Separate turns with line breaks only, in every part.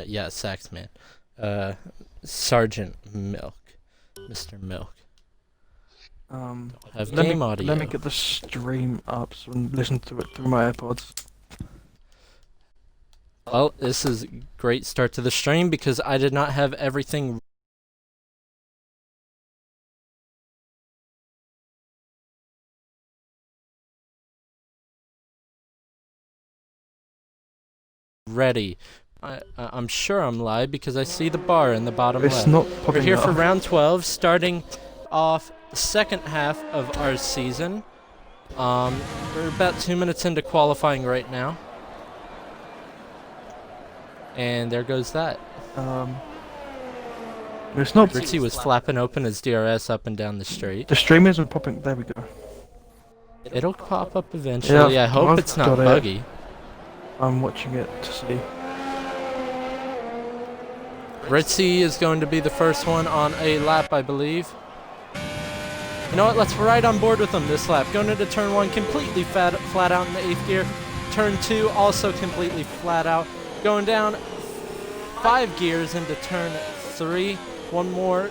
yeah, Saxman. Sergeant Milk. Mr. Milk. Have game audio.
Let me get the stream up so I can listen to it through my AirPods.
Well, this is a great start to the stream because I did not have everything ready. I'm sure I'm live because I see the bar in the bottom left.
It's not
We're
popping
here for
up.
round 12, starting off the second half of our season. We're about 2 minutes into qualifying right now. And there goes that.
It's not.
Ritzy was flapping open his DRS up and down the straight.
The stream isn't popping. There we go.
It'll pop up eventually.
Yeah,
I hope
I've
it's not
got it.
buggy.
I'm watching it to see.
Ritzy is going to be the first one on a lap, I believe. You know what? Let's ride on board with them this lap. Going into turn 1, completely flat out in the 8th gear. Turn 2, also completely flat out. Going down 5 gears into turn 3. One more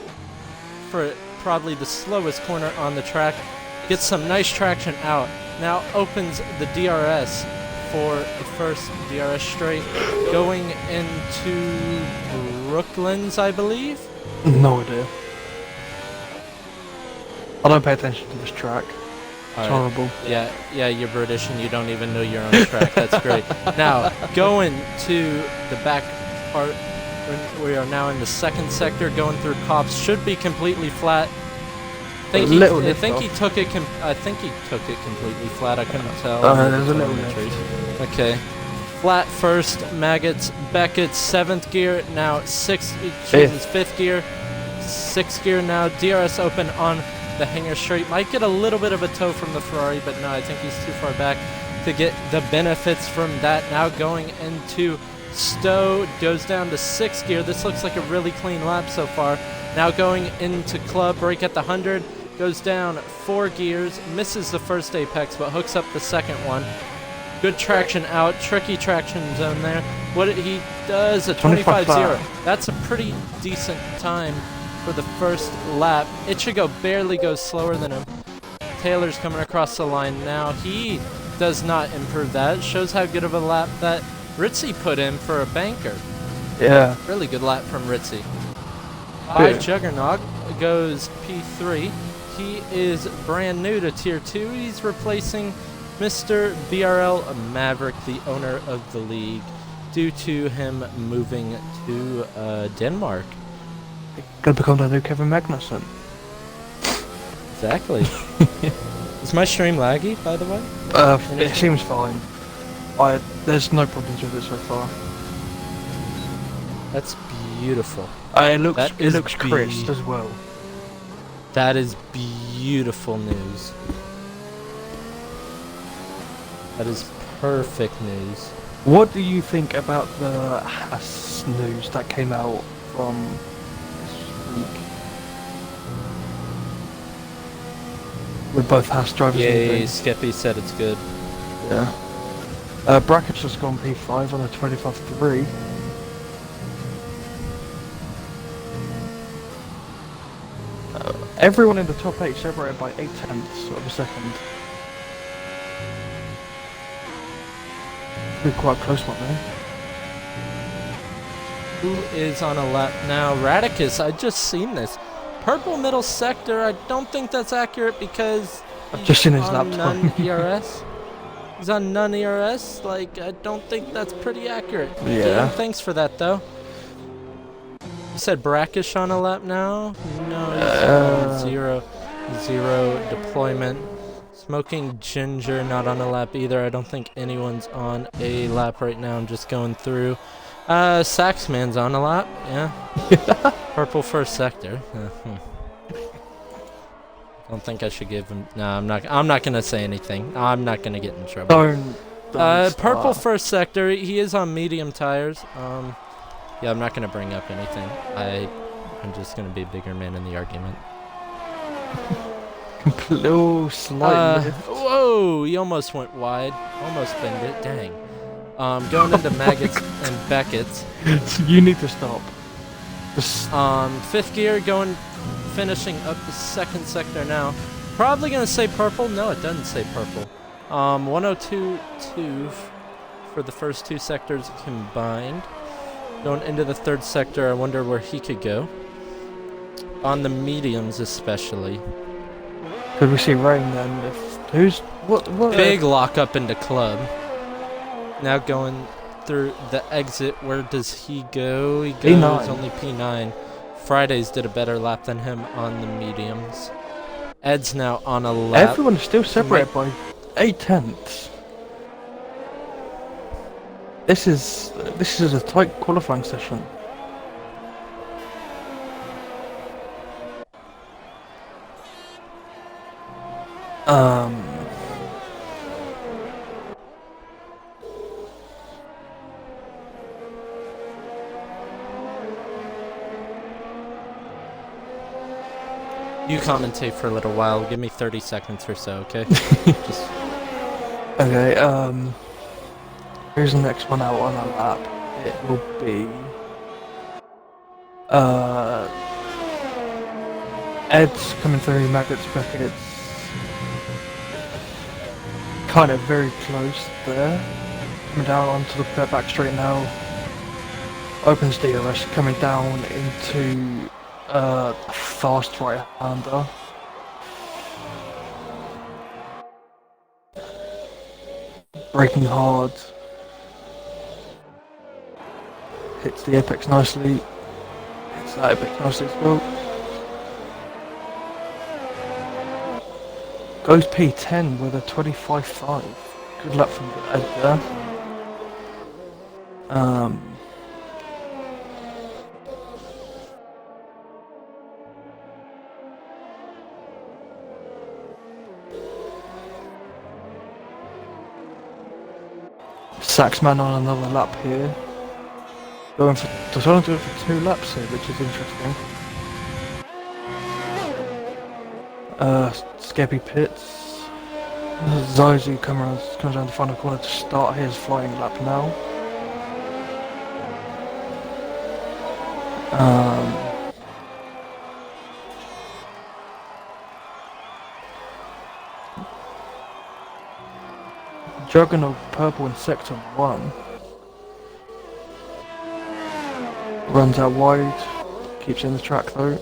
for probably the slowest corner on the track. Gets some nice traction out. Now opens the DRS for the first DRS straight. Going into Brooklands, I believe?
No idea. I don't pay attention to this track. It's horrible.
Yeah, you're British and you don't even know you're on the track. That's great. Now, going to the back part, we are now in the second sector, going through Cops. Should be completely flat. I think he took it completely flat. I couldn't tell.
There's a little lift.
Okay. Flat first, Maggots, Beckett, 7th gear, now 5th gear, 6th gear now, DRS open on the hanger straight. Might get a little bit of a tow from the Ferrari, but no, I think he's too far back to get the benefits from that. Now going into Stowe, goes down to 6th gear. This looks like a really clean lap so far. Now going into Club, brake at the 100, goes down 4 gears, misses the first apex, but hooks up the second one. Good traction out, tricky traction zone there. What he does, a 25.0. That's a pretty decent time for the first lap. Ichigo barely goes slower than him. Taylor's coming across the line now. He does not improve that. Shows how good of a lap that Ritzy put in for a banker.
Yeah.
Really good lap from Ritzy. By Juggernaut goes P3. He is brand new to Tier 2. He's replacing Mr. BRL Maverick, the owner of the league, due to him moving to Denmark.
Gonna become the new Kevin Magnussen.
Exactly. Is my stream laggy, by the way?
It seems fine. There's no problems with it so far.
That's beautiful.
It looks crisp as well.
That is beautiful news. That is perfect news.
What do you think about the Haas news that came out from this week? With both Haas drivers
Yay, Skippy said it's good.
Yeah. Brackett's just gone P5 on a 25.3. Everyone in the top 8 separated by 0.8 of a second. Be quite close one there.
Who is on a lap now? Radicus, I just seen this. Purple middle sector, I don't think that's accurate because
I've just seen his lap
none
time.
ERS. He's on none ERS, like, I don't think that's pretty accurate.
Yeah.
Thanks for that, though. You said Brackish on a lap now? No, he's zero deployment. Smoking Ginger, not on a lap either. I don't think anyone's on a lap right now. I'm just going through. Saxman's on a lap, yeah. Purple first sector. Don't think I should give him. No, I'm not gonna say anything. I'm not gonna get in trouble.
Don't
Purple first sector. He is on medium tires. Yeah, I'm not gonna bring up anything. I'm just gonna be a bigger man in the argument.
Slight lift.
Whoa! He almost went wide. Almost bent it. Dang. Going into Maggots and Beckett's.
You need to stop. Just,
Fifth gear finishing up the second sector now. Probably gonna say purple. No, it doesn't say purple. 102.2 for the first two sectors combined. Going into the third sector, I wonder where he could go. On the mediums, especially.
could we see rain then? What?
Big lock up into club. Now going through the exit, where does he go? He goes
P9.
only P9. Fridays did a better lap than him on the mediums. Ed's now on a lap.
Everyone is still separated by 8/10. This is a tight qualifying session.
You commentate for a little while. Give me 30 seconds or so, okay? Just
Okay, here's the next one out on our lap. It will be Ed's coming through, Maggots, Beckett's kind of very close there. Coming down onto the back straight now. Opens DRS, coming down into a fast right-hander. Braking hard. Hits the apex nicely. Hits that apex nicely as well. Goes P10 with a 25.5. Good luck from Ed there. Saxman on another lap here. They're trying to do it for 2 laps here, which is interesting. Skeppy pits. Zazu comes around the final corner to start his flying lap now. Juggernaut purple in sector 1. Runs out wide, keeps in the track though.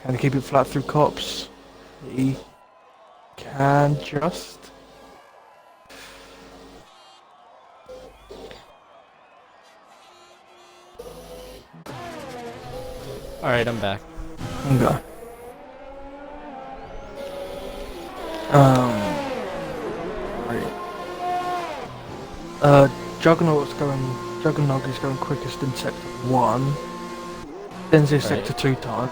Can he keep it flat through cops? He can just.
alright, I'm back.
Okay. Right. Juggernaut is going quickest in sector 1. Then say sector 2 time.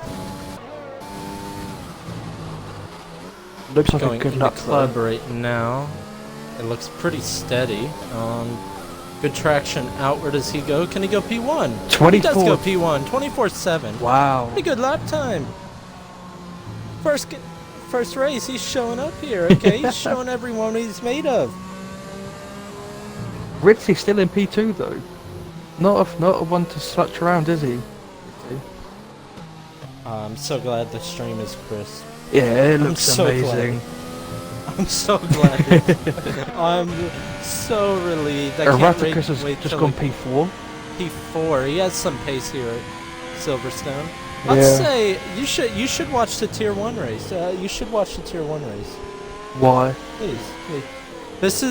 Looks like
Going
a good
into
lap
club right now. It looks pretty steady. Good traction out. Where does he go? Can he go P1?
24.
He does go P1. 24.7.
Wow.
Pretty good lap time. First race, he's showing up here. Okay, he's showing everyone what he's made of.
Ritzy's still in P2 though. Not a one to slutch around, is he?
I'm so glad the stream is crisp.
Yeah, it looks
so
amazing.
I'm so glad. I'm so relieved. I can't
Erraticus has
wait
just
till
gone
the
P4.
P4. He has some pace here at Silverstone. I'd say you should watch the Tier 1 race. You should watch the Tier 1 race.
Why?
Please. This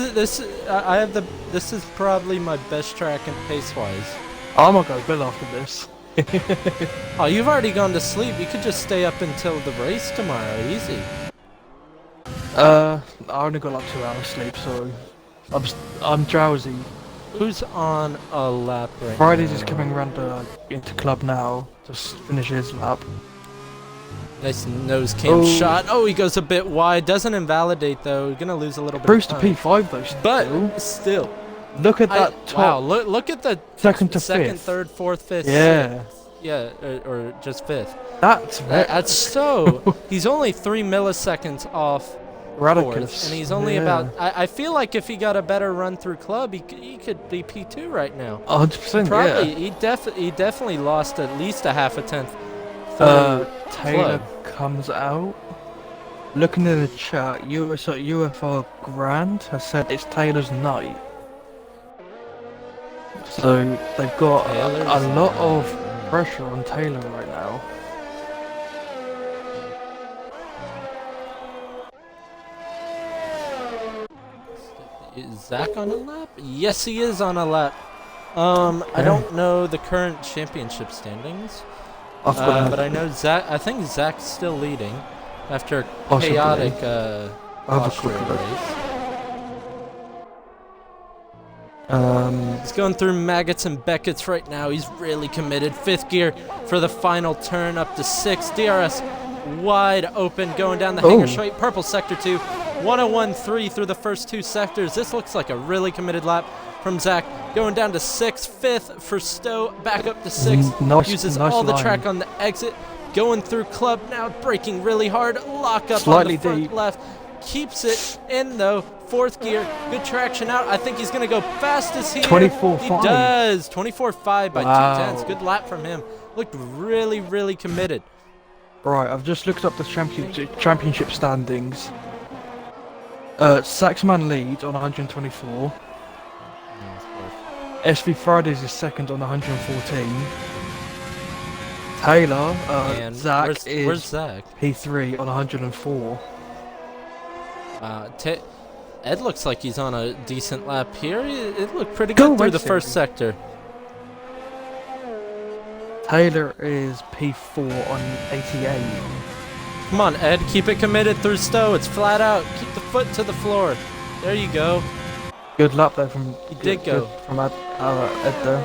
is probably my best track and pace wise.
I'm gonna go Bill after this.
Oh, you've already gone to sleep. You could just stay up until the race tomorrow. Easy.
I only got like 2 hours sleep, so I'm drowsy.
Who's on a lap right
Friday's
now?
is coming around into club now to finish his lap.
Nice nose cam shot. Oh, he goes a bit wide. Doesn't invalidate though. You're gonna lose a little bit.
Bruce
of
to
time.
P5 though.
But still,
look at that top.
Wow, look at the
second to
second,
fifth.
third, fourth, fifth.
Yeah.
Sixth. Yeah, or just fifth.
That's
That's so. He's only 3 milliseconds off
Radicus.
and he's only about. I feel like if he got a better run through club, he could be P2 right now.
100%.
Probably,
Yeah.
he definitely lost at least a half a tenth.
Taylor comes out. Looking in the chat, UFR Grand has said it's Taylor's night. So they've got a lot of pressure on Taylor right now.
Is Zach on a lap? Yes, he is on a lap. I don't know the current championship standings, but I know Zach. I think Zach's still leading after a chaotic Austria race. He's going through Maggots and Beckett's right now. He's really committed. 5th gear for the final turn up to 6. DRS wide open going down the hanger straight. Purple sector 2. 101.3 through the first 2 sectors. This looks like a really committed lap from Zach. Going down to 6th. 5th for Stowe. Back up to 6th. Uses all the track on the exit. Going through club now. Braking really hard. Lock up
Slightly
on the front
deep.
left. Keeps it in though. 4th gear. Good traction out. I think he's going to go fastest here.
24.5.
He does. 24.5 by
Wow.
2 tenths. Good lap from him. Looked really, really committed.
Right, I've just looked up the championship standings. Saxman leads on 124. SV Fridays is second on 114. Taylor,
And
Zach
where's Zach?
P3 on 104.
Ed looks like he's on a decent lap here. It looked pretty good through the first sector.
Taylor is P4 on 88.
Come on, Ed. Keep it committed through Stowe. It's flat out. Keep the foot to the floor. There you go.
Good lap there from
did go.
From Ed there.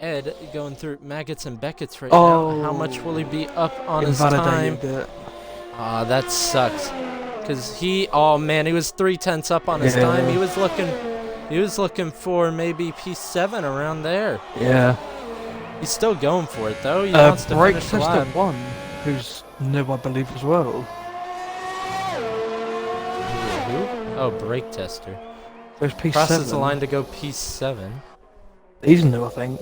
Ed going through Maggots and Beckett's right now. How much will he be up on his time? Ah, that sucks. Cause he was 3 tenths up on his time. He was looking for maybe P7 around there.
Yeah.
He's still going for it though. He wants to finish the lap.
Breakout 1, who's new, I believe, as well.
Who? Oh, brake tester.
There's P7.
Crosses the line to go P7.
He's new, I think.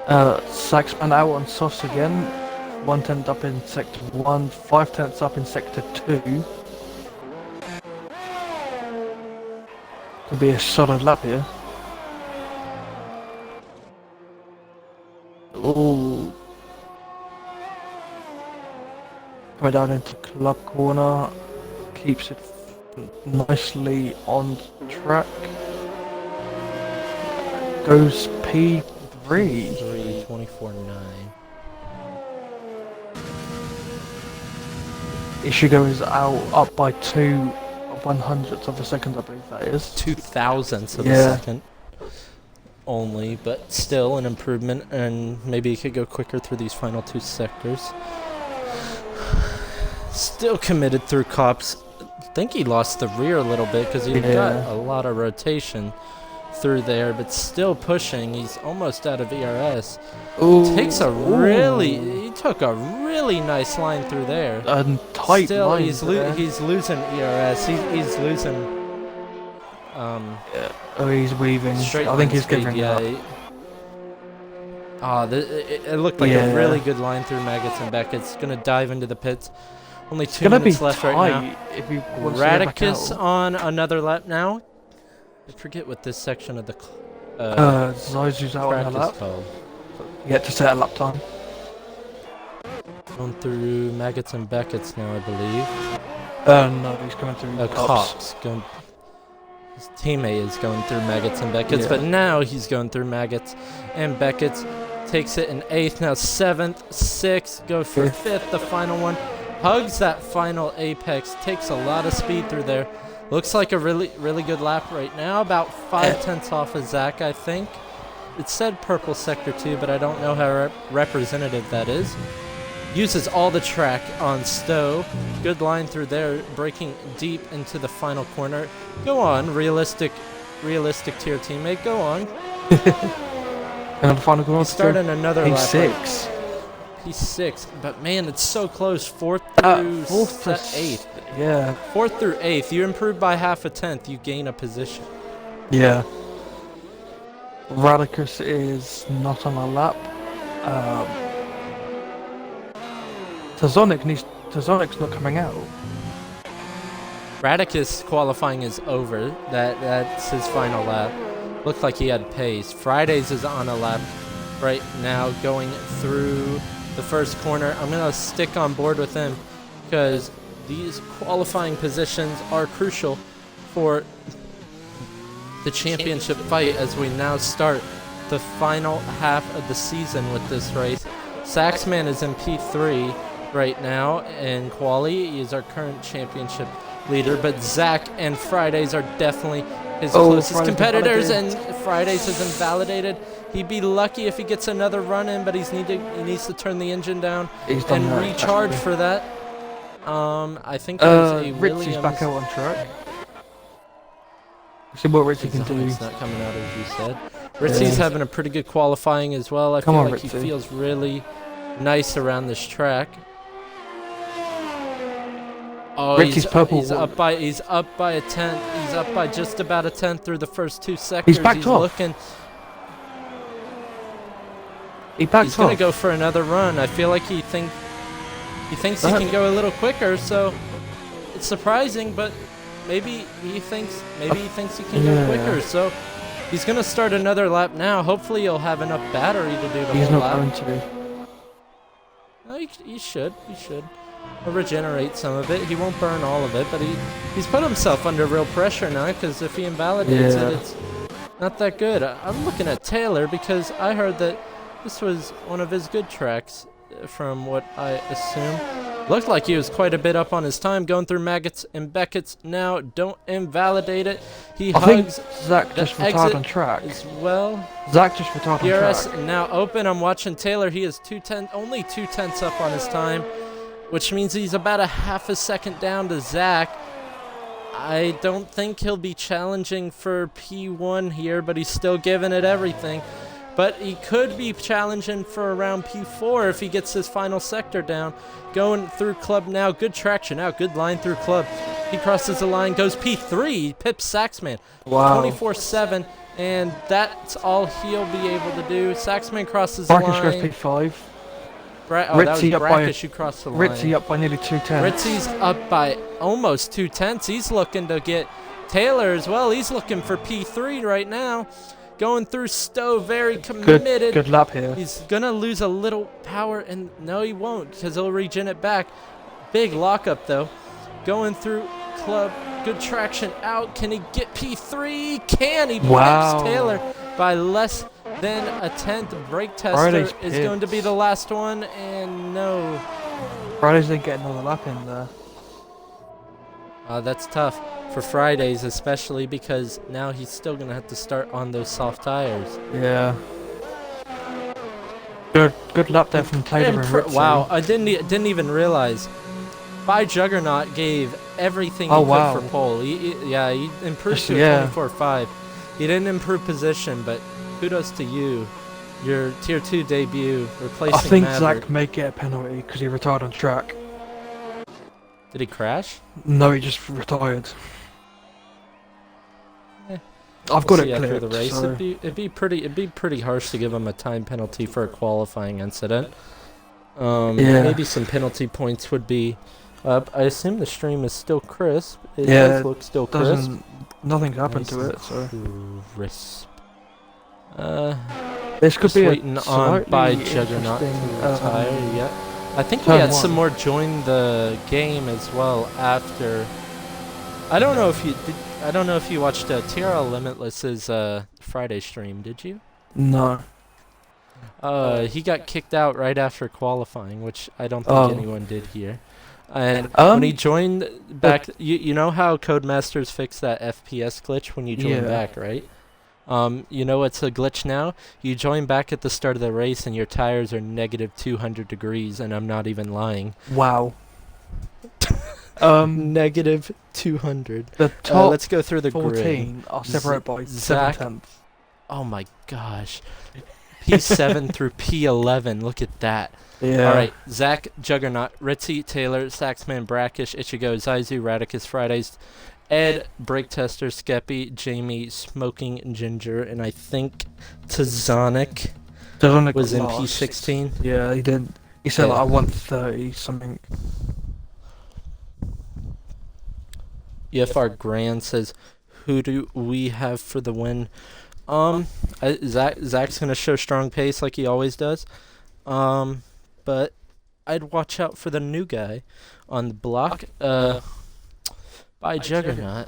Saxman out on softs again. 1 tenth up in sector 1, 5 tenths up in sector 2. Could be a solid lap here. Ooh. Coming down into club corner. Keeps it nicely on track. Goes P3.
24.9.
Ishigo is out up by 2/100ths of a second, I believe that is.
0.002 of a second. Only, but still an improvement, and maybe he could go quicker through these final 2 sectors. Still committed through cops. I think he lost the rear a little bit because he got a lot of rotation through there, but still pushing. He's almost out of ERS. He took a really nice line through there.
Tight
still,
line
he's losing ERS. He's losing.
He's weaving. I think he's giving up.
It looked like a really good line through Maggots and Beckett's. Gonna dive into the pits. Only 2 minutes left right now.
If you
Radicus on another lap now. I forget what this section of the
Zaizu's out on the lap.
Called.
You get to set a lap time.
Going through Maggots and Beckett's now, I believe.
No, he's coming through
Cops. His teammate is going through Maggots and Beckett's, but now he's going through Maggots and Beckett's. Takes it in 8th, now 7th, 6th, goes for 5th, the final one. Hugs that final apex, takes a lot of speed through there. Looks like a really, really good lap right now. About 5 tenths off of Zach, I think. It said purple sector 2, but I don't know how representative that is. Uses all the track on Stowe. Good line through there, breaking deep into the final corner. Go on, realistic to your teammate. Go on.
And the final corner.
He's starting another lap.
P6.
P6. But man, it's so close. 4th through 8th.
Yeah.
4th through 8th. You improve by half a tenth, you gain a position.
Yeah. Radicus is not on a lap. Tazonic's not coming out.
Radicus qualifying is over. That's his final lap. Looked like he had pace. Fridays is on a lap right now, going through the first corner. I'm gonna stick on board with him because these qualifying positions are crucial for the championship fight as we now start the final half of the season with this race. Saxman is in P3 right now in quali. He is our current championship leader, but Zach and Fridays are definitely his closest
Friday's
competitors, and
invalidated.
Fridays is invalidated. He'd be lucky if he gets another run in, but he needs to turn the engine down
He's done
and
that,
recharge
actually.
for that. I think there's a
Ritzy's
Williams.
back out on track. See what Ritzy can do.
It's not coming out as you said. Ritzy's having a pretty good qualifying as well. I feel
on,
like he
Ritzy.
feels really nice around this track. Oh,
Ritzy's purple.
he's up by a tenth. He's up by just about a tenth through the first 2 sectors.
He's backed off.
Looking.
He backed
He's gonna
off.
go for another run. I feel like he thinks he can go a little quicker. So it's surprising, but maybe he thinks he can go quicker. So he's gonna start another lap now. Hopefully he'll have enough battery to do the
He's
whole
not
lap.
going to.
No, he should. He'll regenerate some of it. He won't burn all of it, but he's put himself under real pressure now, because if he invalidates it, it's not that good. I'm looking at Taylor because I heard that this was one of his good tracks, from what I assume. Looked like he was quite a bit up on his time, going through Maggots and Beckett's now. Don't invalidate it. He
I think
hugs
Zach
the
just retired
exit
on track.
as well.
Zach just retired on
DRS
track.
now open. I'm watching Taylor. He is only 2/10 up on his time, which means he's about a half a second down to Zach. I don't think he'll be challenging for P1 here, but he's still giving it everything. But he could be challenging for around P4 if he gets his final sector down. Going through club now. Good traction now. Good line through club. He crosses the line, goes P3, pips Saxman.
Wow.
24-7, and that's all he'll be able to do. Saxman crosses
Brackish
the
goes
line.
P5.
That was
Ritzy up by
Brackish who crossed the line.
Ritzy up by nearly 2/10.
Ritzy's up by almost 2/10. He's looking to get Taylor as well. He's looking for P3 right now. Going through Stowe, very committed.
Good lap here.
He's going to lose a little power, and no, he won't, because he'll regen it back. Big lockup, though. Going through club, good traction out. Can he get P3? Can he?
Wow.
Pips Taylor by less than a tenth. Brake tester
Friday's
is going to be
pips.
the last one, and no.
Fridays didn't get another lap in there.
That's tough for Fridays, especially because now he's still going to have to start on those soft tires.
Yeah. Good lap there from Taylor and Ritzy.
Wow, I didn't even realize. By Juggernaut gave everything he
Oh,
could
wow.
for pole. He improved
Just-
to
yeah.
a 24.5. He didn't improve position, but kudos to you. Your Tier 2 debut, replacing
I think
Maverick.
Zach may get a penalty because he retired on track.
Did he crash?
No, he just retired.
Eh.
I've
We'll
got
see
it
after
cleared.
the race.
So.
It'd be pretty harsh to give him a time penalty for a qualifying incident. Maybe some penalty points would be up. I assume the stream is still crisp. It does look still crisp.
Nothing's happened
Nice
to
and
it. So
crisp.
this could
Just
be
waiting
a
on by
slightly
Juggernaut to
interesting,
retire. Yeah, I think we
turn
had some
one.
more join the game as well after. I don't know if you did. I don't know if you watched TRL Limitless's Friday stream. Did you?
No.
He got kicked out right after qualifying, which I don't think
Oh.
anyone did here. And when he joined back, you know how Codemasters fixed that FPS glitch when you join
Yeah.
back, right? You know what's a glitch now? You join back at the start of the race and your tires are negative 200 degrees, and I'm not even lying.
Wow.
Negative 200.
The top
Let's go through the grid.
14 are separated by
Zach.
7/10.
Oh my gosh. P7 through P11. Look at that.
Yeah.
All right, Zach, Juggernaut, Ritzy, Taylor, Saxman, Brackish, Ichigo, Zaizu, Radicus, Fridays, Ed, Brake Tester, Skeppy, Jamie, Smoking Ginger, and I think Tazonic was in P16.
Yeah, he did. He said
Yeah.
like, I want 30 something.
EFR Grand says, who do we have for the win? Zach's gonna show strong pace like he always does. But I'd watch out for the new guy on the block. By Juggernaut.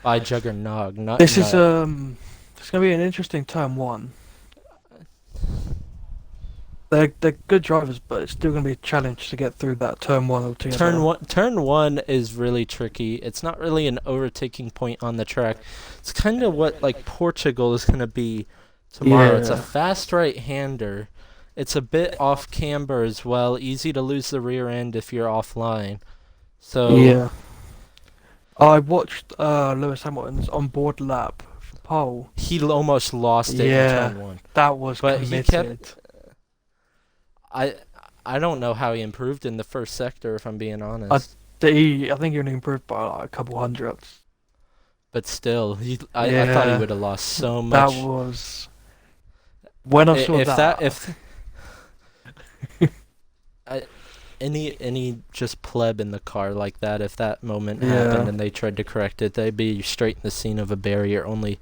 By Juggernog. Not.
This is it's gonna be an interesting turn one. They're good drivers, but it's still gonna be a challenge to get through that turn one altogether.
Turn one is really tricky. It's not really an overtaking point on the track. It's kind of what like Portugal is gonna be tomorrow.
Yeah.
It's a fast right-hander. It's a bit off camber as well. Easy to lose the rear end if you're offline. So
Yeah. I watched Lewis Hamilton's onboard lap for pole.
he almost lost it
Yeah.
in turn one.
That was
But
committed.
he kept. I don't know how he improved in the first sector, if I'm being honest.
I think he only improved by like a couple hundredths.
But still, I thought he would have lost so much.
That was when I saw
any just pleb in the car like that, if that moment happened and they tried to correct it, they'd be straight in the scene of a barrier. Only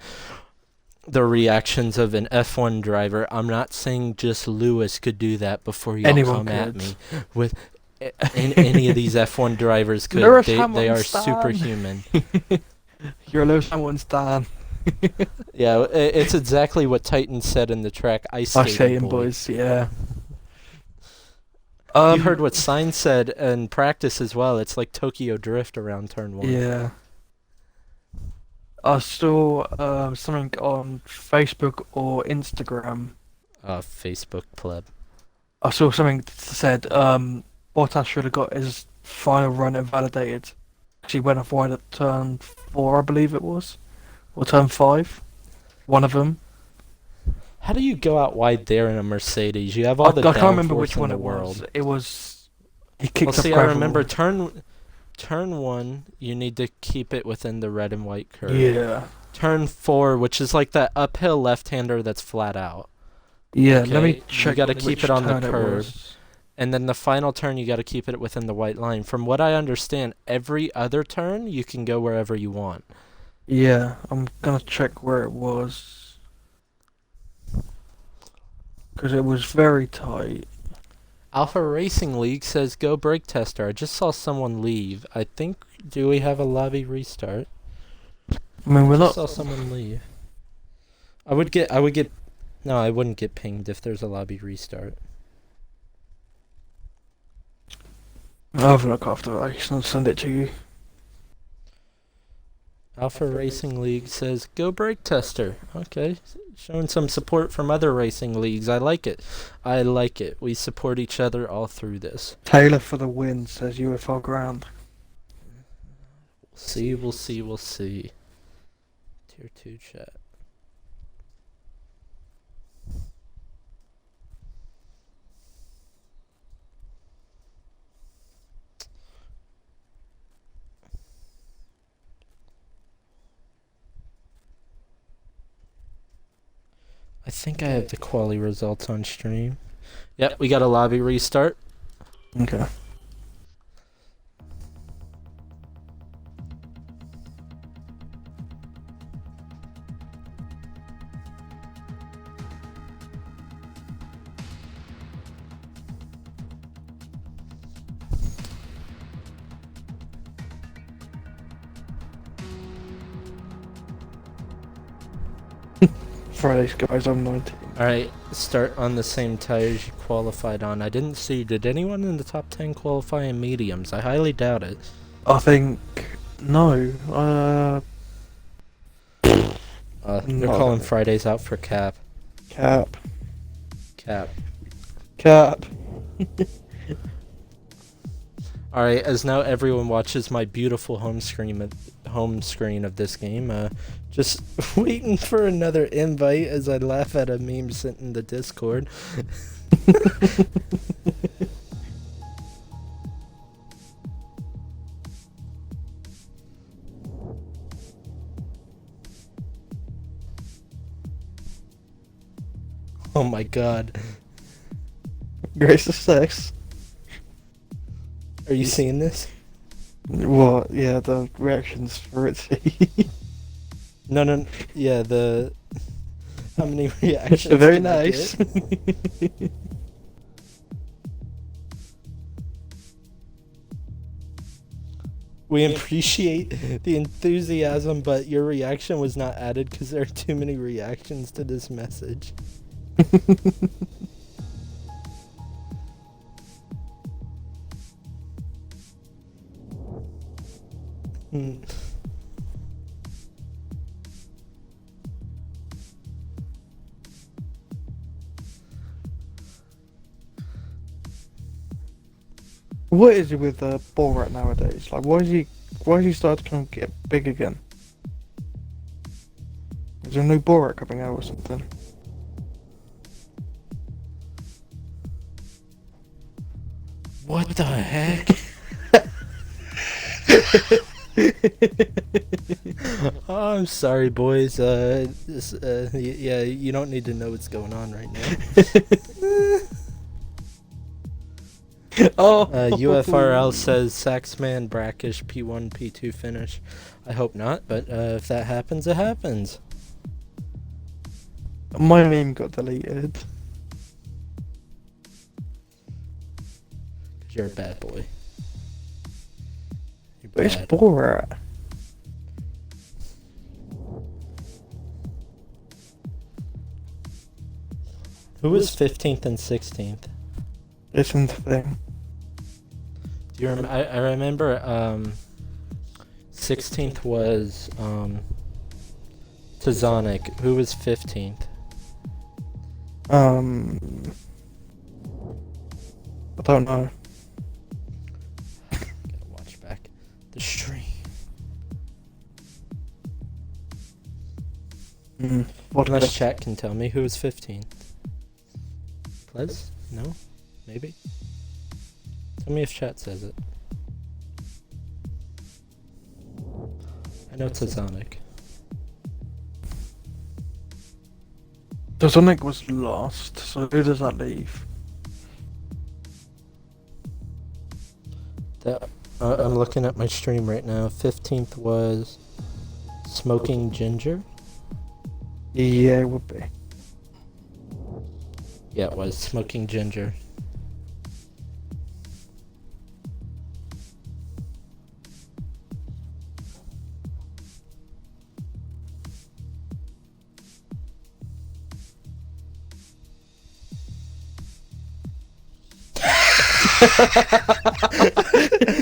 the reactions of an F1 driver. I'm not saying just Lewis could do that before you come at me. With any of these F1 drivers could. They are superhuman.
You're a Lewis Hamilton stan.
Yeah, it's exactly what Titan said in the track. Ice skating
boys. Yeah.
You heard what Sainz said in practice as well. It's like Tokyo Drift around turn one.
Yeah. I saw something on Facebook or Instagram.
Facebook pleb.
I saw something that said Bottas should have got his final run invalidated. He went off wide at turn 4, I believe it was, or turn 5. One of them.
How do you go out wide there in a Mercedes? You have all the downforce
I can't remember which
in
one
the
it
world.
was. It was. He kicked up
I
gravel.
remember turn 1, you need to keep it within the red and white curve.
Yeah.
Turn 4, which is like that uphill left-hander that's flat out.
Yeah,
Okay,
let me check.
You got to keep it on the curve.
Was.
And then the final turn, you got to keep it within the white line. From what I understand, every other turn, you can go wherever you want.
Yeah, I'm gonna check where it was. Because it was very tight.
Alpha Racing League says, go brake tester. I just saw someone leave. I think, do we have a lobby restart?
I mean,
I saw someone leave. I wouldn't get pinged if there's a lobby restart.
I'll have a look after the race and I'll send it to you.
Alpha Racing League says, go brake tester. Okay, showing some support from other racing leagues. I like it. We support each other all through this.
Taylor for the win, says UFO Ground.
We'll see. Tier 2 chat. I think I have the quali results on stream. Yep, we got a lobby restart.
Okay. Fridays, guys, I'm 19.
Alright, start on the same tires you qualified on. I didn't see, did anyone in the top 10 qualify in mediums? I highly doubt it.
I think, no.
They're calling Fridays out for cap.
Cap.
Alright, as now everyone watches my beautiful home screen of this game, just waiting for another invite as I laugh at a meme sent in the Discord. Oh my god.
Great success.
Are you seeing this?
What? Yeah, the reactions for it.
No, yeah, how many reactions?
Very
did I
nice.
get? We appreciate the enthusiasm, but your reaction was not added because there are too many reactions to this message.
What is it with Borat nowadays? Like, why is he started to kind of get big again? Is there a new Borat coming out or something?
What the heck? Oh, I'm sorry, boys. Yeah, you don't need to know what's going on right now.
Oh,
UFRL says Saxman brackish P1 P2 finish. I hope not, but if that happens, it happens.
My meme got deleted.
'Cause you're a bad boy. You're
But it's
bad.
Borat.
Who was 15th and 16th?
Isn't the thing.
Do you I remember 16th was Tazonic. Who was 15th?
I don't know.
Gotta watch back the stream.
What
Unless chat can tell me who was 15th. Please? No? Maybe? Tell me if chat says it. I know Tazonic.
Sonic was lost, so who does that leave?
I'm looking at my stream right now. 15th was Smoking Ginger.
Yeah, it would be.
Yeah, it was Smoking Ginger.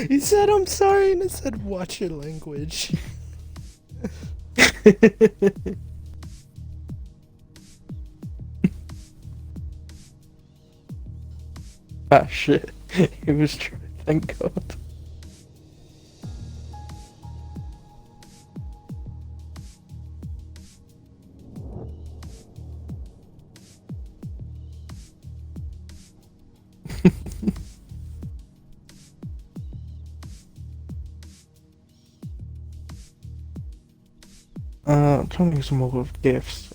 He said, "I'm sorry," and I said, "Watch your language."
Ah shit. It was true, thank god. I'm trying to think of some more gifts.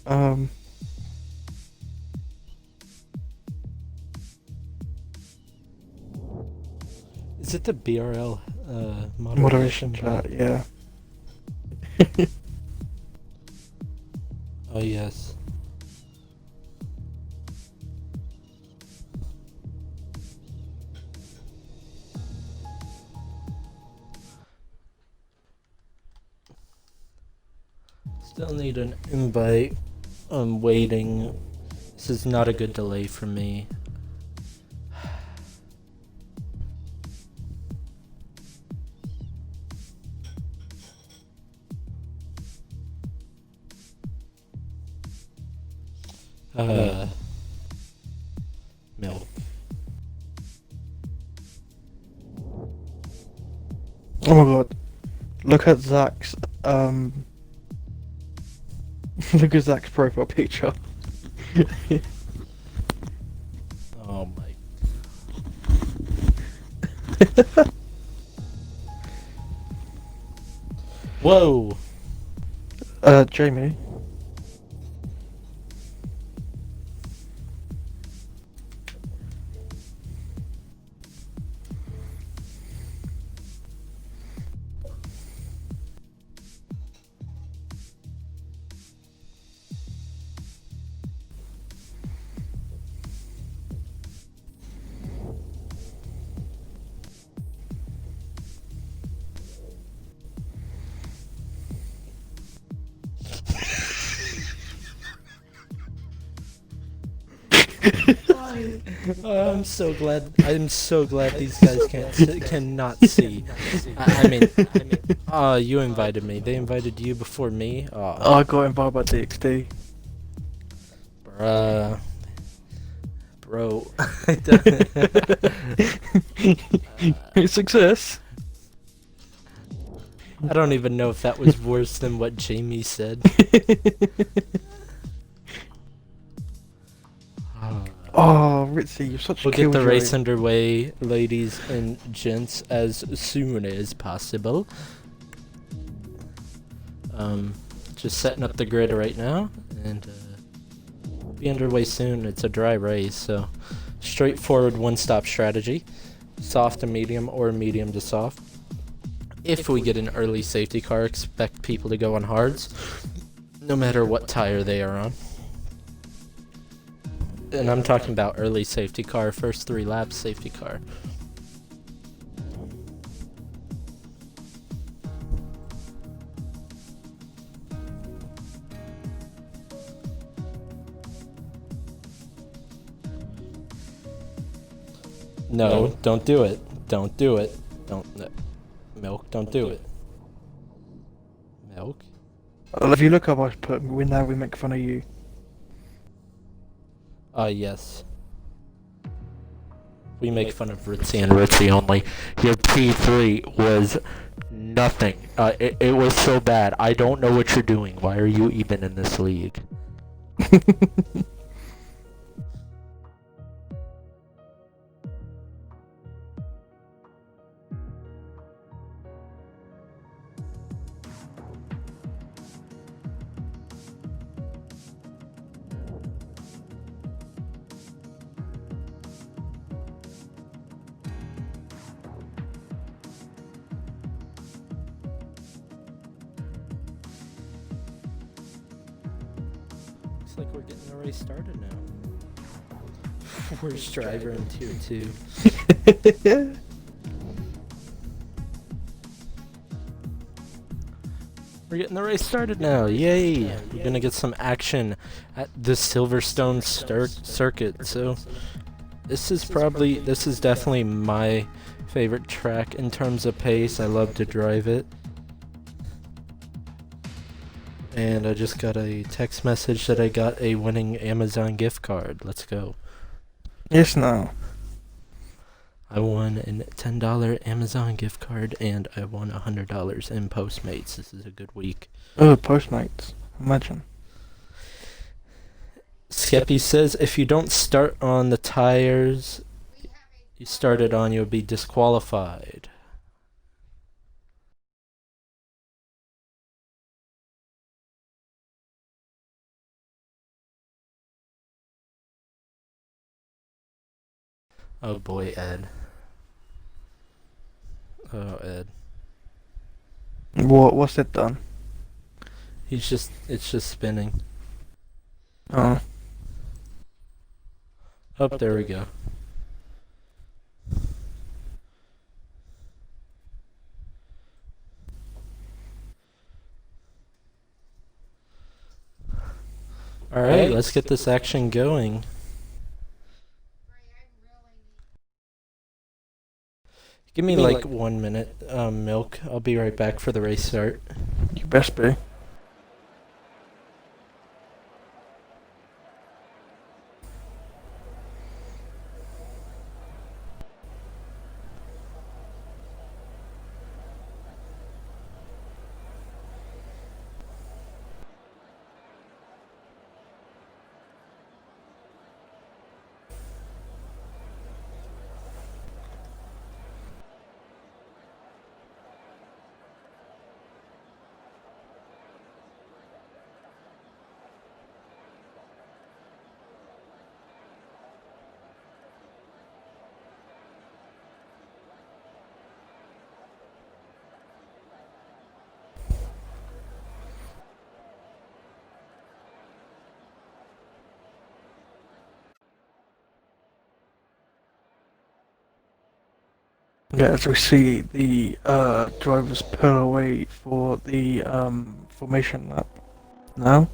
Is it the BRL
Moderation chat, yeah.
Oh yes. Still need an invite. I'm waiting. This is not a good delay for me. Milk.
Oh my god. Look at Zach's look at Zach's profile picture.
Oh my. Whoa.
Jamie.
I'm so glad. I'm so glad these guys cannot see. I mean, you invited me. They invited you before me. Oh,
I got invited by DXD.
bruh, bro.
Success.
I don't even know if that was worse than what Jamie said.
Oh, Ritzy, you're such a
We'll get the
killjoy.
race underway, ladies and gents, as soon as possible. Just setting up the grid right now, and be underway soon. It's a dry race, so straightforward one-stop strategy. Soft to medium or medium to soft. If we get an early safety car, expect people to go on hards, no matter what tire they are on. And I'm talking about early safety car, first 3 laps safety car. No, don't do it. Don't do it. Don't. No. Milk, don't do it. Milk?
Well, if you look up, I put we make fun of you.
Yes. We make fun of Ritzy and Ritzy only. Your P3 was nothing. It was so bad. I don't know what you're doing. Why are you even in this league? Looks like we're getting the race started now. Worst driver in tier 2. We're getting the race started now. Yay! We're gonna get some action at the Silverstone circuit. So this is definitely my favorite track in terms of pace. I love to drive it. And I just got a text message that I got a winning Amazon gift card. Let's go.
Yes, no.
I won a $10 Amazon gift card, and I won $100 in Postmates. This is a good week.
Oh, Postmates. Imagine.
Skeppy says if you don't start on the tires you started on, you'll be disqualified. Oh boy, Ed. Oh, Ed.
What's it done?
It's just spinning.
Oh.
Oh, there we go. Alright, let's get this action going. Give me like 1 minute, Milk. I'll be right back for the race start.
You best be. Yeah, as we see the drivers pull away for the formation lap now.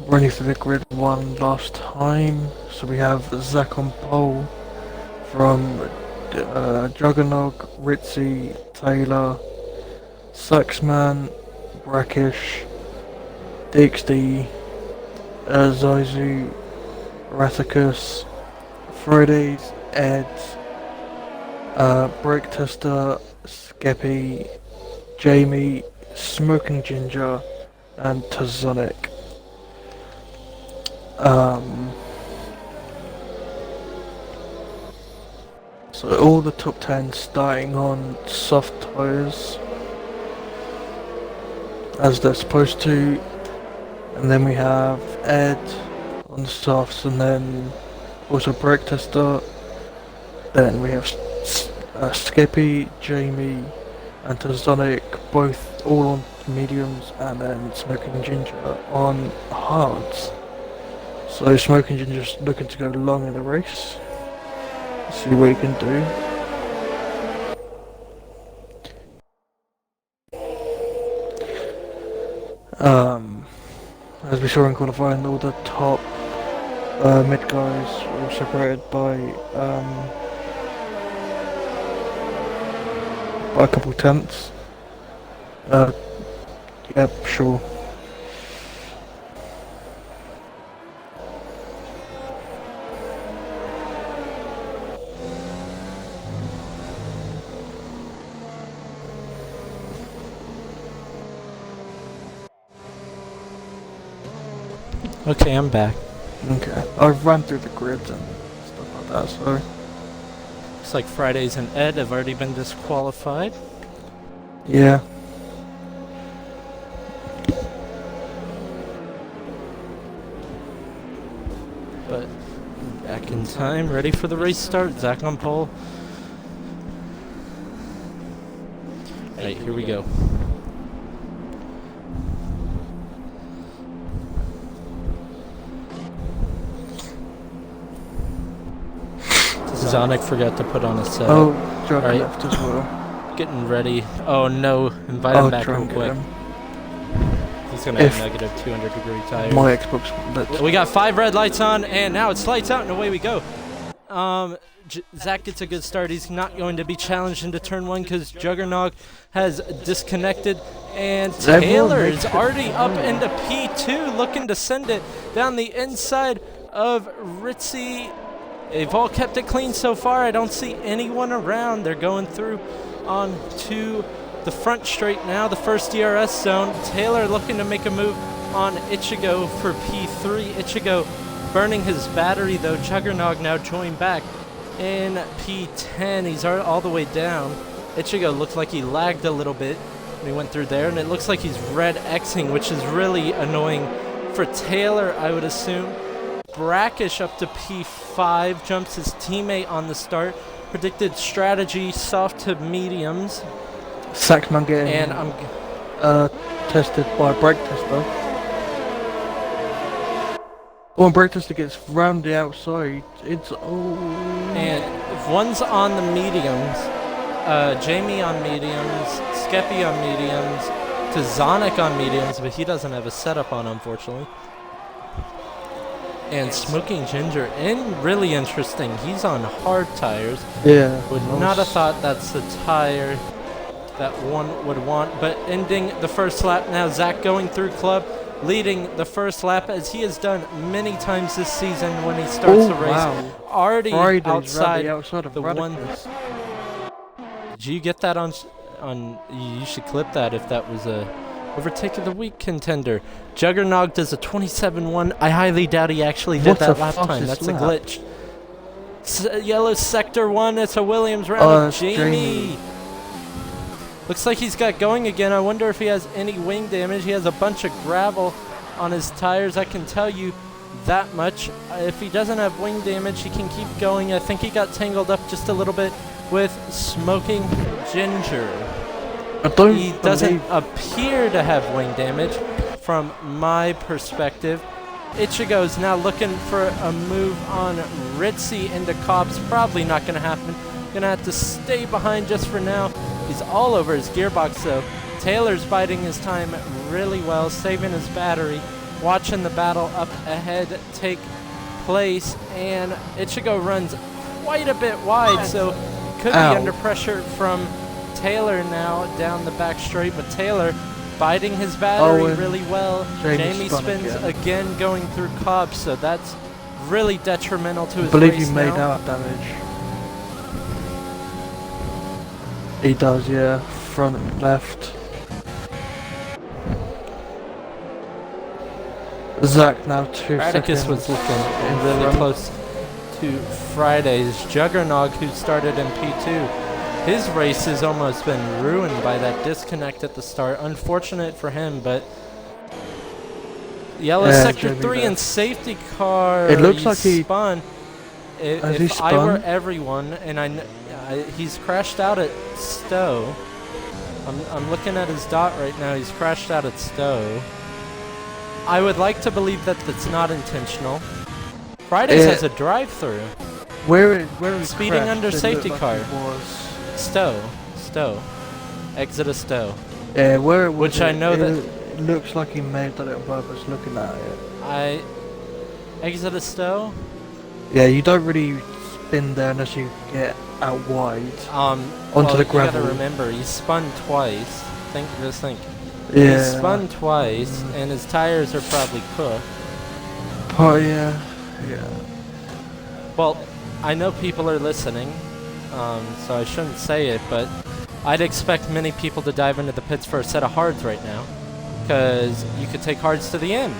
Running through the grid one last time. So we have Zach on pole from Juggernog, Ritzy, Taylor, Saxman, Brackish, DXD, Zaizu, Raticus, Fridays, Ed, Brake Tester, Skeppy, Jamie, Smoking Ginger, and Tazonic. So all the top 10 starting on soft tyres, as they're supposed to, and then we have Ed on the softs, and then also Brake Tester. Then we have Skippy, Jamie, and Tazonic, both all on mediums, and then Smoking Ginger on hards. So Smoking Ginger's looking to go long in the race. See what he can do. As we saw in qualifying, all the top mid guys were separated by a couple tenths. Yep, sure.
Okay, I'm back.
Okay, I've run through the grids and stuff like that, so...
Looks like Fridays and Ed have already been disqualified.
Yeah.
But back in time, ready for the race start. Zach on pole. Alright, here we go. Zonic forgot to put on a set.
Oh, John
Right.
left as well.
Getting ready. Oh no, invite him back real quick. He's gonna have negative 200-degree tires.
My Xbox.
We got 5 red lights on, and now it's lights out, and away we go. Zach gets a good start. He's not going to be challenged into turn 1 because Juggernog has disconnected, and Taylor is already up into P2, looking to send it down the inside of Ritzy. They've all kept it clean so far. I don't see anyone around. They're going through on to the front straight now, the first DRS zone. Taylor looking to make a move on Ichigo for P3. Ichigo burning his battery, though. Juggernog now joined back in P10. He's all the way down. Ichigo looked like he lagged a little bit when he went through there, and it looks like he's red Xing, which is really annoying for Taylor, I would assume. Brackish up to P5, jumps his teammate on the start. Predicted strategy, soft to mediums.
Saxman getting
and I'm
tested by Brake Tester. When Brake Tester gets round the outside, it's
And if one's on the mediums, Jamie on mediums, Skeppy on mediums, Tazonic on mediums, but he doesn't have a setup on, unfortunately. And Smoking Ginger, and really interesting, he's on hard tires.
Yeah.
Would not have thought that's the tire that one would want, but ending the first lap now. Zach going through club, leading the first lap as he has done many times this season when he starts the race.
Wow.
Already
Fridays
outside
of
the one. Did you get that on? You should clip that if that was a overtake of the week contender. Juggernog does a 27-1. I highly doubt he actually did that lap time. That's a glitch. Yellow sector 1. It's a Williams round. Jamie. Looks like he's got going again. I wonder if he has any wing damage. He has a bunch of gravel on his tires. I can tell you that much. If he doesn't have wing damage, he can keep going. I think he got tangled up just a little bit with Smoking Ginger. He doesn't appear to have wing damage from my perspective. Ichigo's now looking for a move on Ritzy into Cobbs. Probably not going to happen. Going to have to stay behind just for now. He's all over his gearbox, though. Taylor's biding his time really well, saving his battery, watching the battle up ahead take place, and Ichigo runs quite a bit wide, so could be under pressure from Taylor now down the back straight, but Taylor biding his battery really well. Jamie spins again going through Cobbs, so that's really detrimental to his race.
I believe he made out damage. He does, yeah. Front and left. Zach now 2 seconds.
Radicus was looking really close to Friday's Juggernog, who started in P2. His race has almost been ruined by that disconnect at the start. Unfortunate for him, but Yellow Sector 3 and safety car.
It looks like he
spun. If I were everyone, and he's crashed out at Stowe. I'm looking at his dot right now. He's crashed out at Stowe. I would like to believe that that's not intentional. Fridays has a drive-through.
Where is
speeding under safety car? Stowe. Exit of Stowe.
Yeah, where was
which I know that
it looks like he made that on purpose. Looking at it.
Exit of Stowe.
Yeah, you don't really spin there unless you get out wide. Onto the gravel.
You gotta remember, he spun twice. Just think.
Yeah.
He spun twice, and his tires are probably cooked.
Oh yeah.
Well, I know people are listening, so I shouldn't say it, but I'd expect many people to dive into the pits for a set of hards right now, because you could take hards to the end.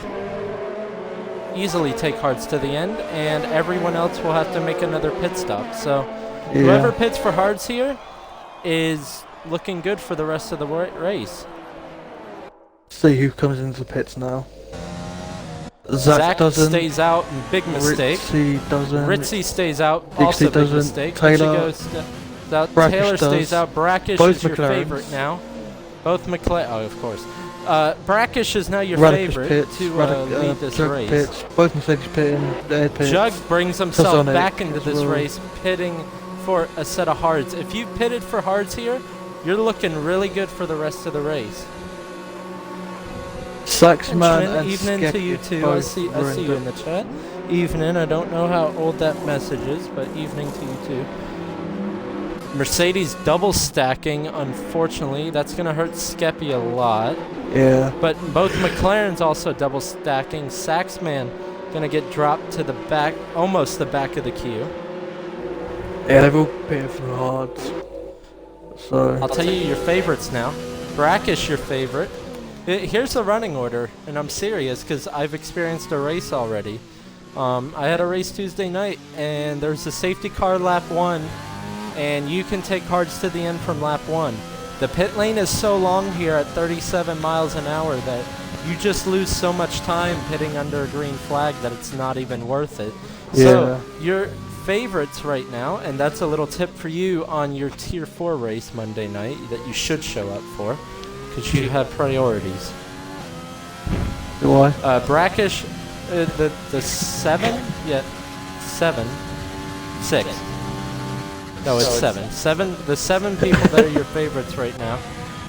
Easily take hards to the end, and everyone else will have to make another pit stop. So whoever pits for hards here is looking good for the rest of the race.
See who comes into the pits now.
Zach doesn't. Stays out, big mistake.
Ritzy doesn't.
Ritzy stays out, also big mistake.
Taylor
out. Taylor stays out. Brackish is your favorite now. Both McLaren. Oh, of course. Brackish is now your favorite to lead this race.
Pits. Both Mercedes pitting.
Jug brings himself back into this race, pitting for a set of hards. If you pitted for hards here, you're looking really good for the rest of the race.
Saxman and
evening to you too. I see you in the chat. Evening. I don't know how old that message is, but evening to you too. Mercedes double stacking. Unfortunately, that's gonna hurt Skeppy a lot.
Yeah.
But both McLarens also double stacking. Saxman gonna get dropped to the back, almost the back of the queue.
Yeah, they've all pitted for hard. So
I'll tell you your favorites now. Brackish, your favorite. Here's the running order, and I'm serious because I've experienced a race already. I had a race Tuesday night, and there's a safety car lap 1, and you can take hards to the end from lap 1. The pit lane is so long here at 37 miles an hour that you just lose so much time pitting under a green flag that it's not even worth it.
Yeah.
So your favorites right now, and that's a little tip for you on your Tier 4 race Monday night that you should show up for. Because you have priorities.
Why?
Brackish, the 7? Yeah, 7. 6. No, it's 7. The 7 people that are your favorites right now.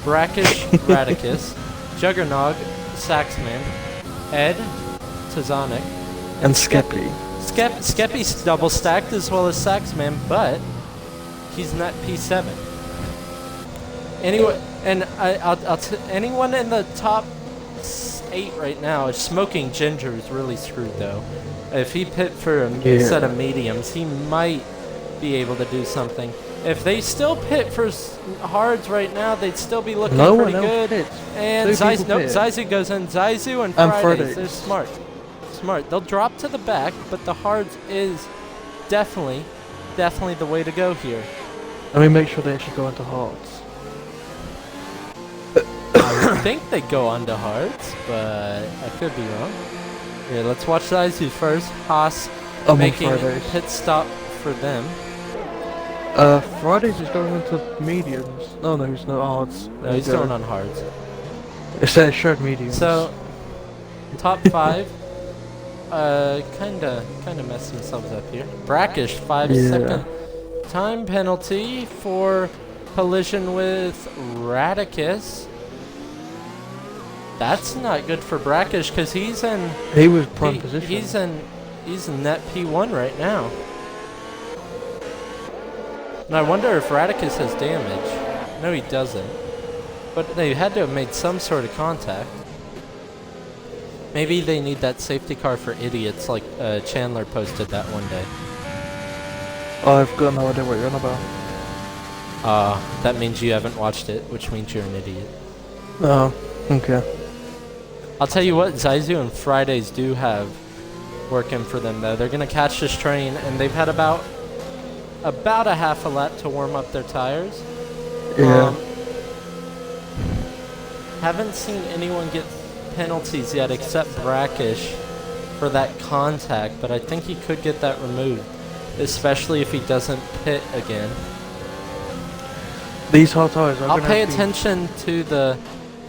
Brackish, Radicus, Juggernog, Saxman, Ed, Tazonic,
and Skeppy.
Skeppy's double stacked as well as Saxman, but he's not P7. Anyway, and anyone in the top 8 right now is smoking ginger is really screwed though. If he pit for a set of mediums, he might be able to do something. If they still pit for hards right now, they'd still be looking pretty good. And Zaizu goes in. Zaizu and Fridays, they're smart. They'll drop to the back, but the hards is definitely the way to go here.
Let me make sure they actually go into hards.
I would think they go onto hards, but I could be wrong. Yeah, let's watch Zaizu first. Haas making a pit stop for them.
Fridays is going into mediums. No, he's not hards.
No, he's going on hards.
It says shared mediums.
So, top 5. kinda messed themselves up here. Brackish, 5-second time penalty for collision with Radicus. That's not good for Brackish because he's in.
He was prime position.
He's in net P1 right now. And I wonder if Radicus has damage. No, he doesn't. But they had to have made some sort of contact. Maybe they need that safety car for idiots like Chandler posted that one day.
I've got no idea what you're on about.
That means you haven't watched it, which means you're an idiot.
Oh, okay.
I'll tell you what, Zaizu and Fridays do have working for them though. They're gonna catch this train, and they've had about a half a lap to warm up their tires.
Yeah.
Haven't seen anyone get penalties yet except Brackish for that contact, but I think he could get that removed, especially if he doesn't pit again.
These hot tires are
I'll pay attention to the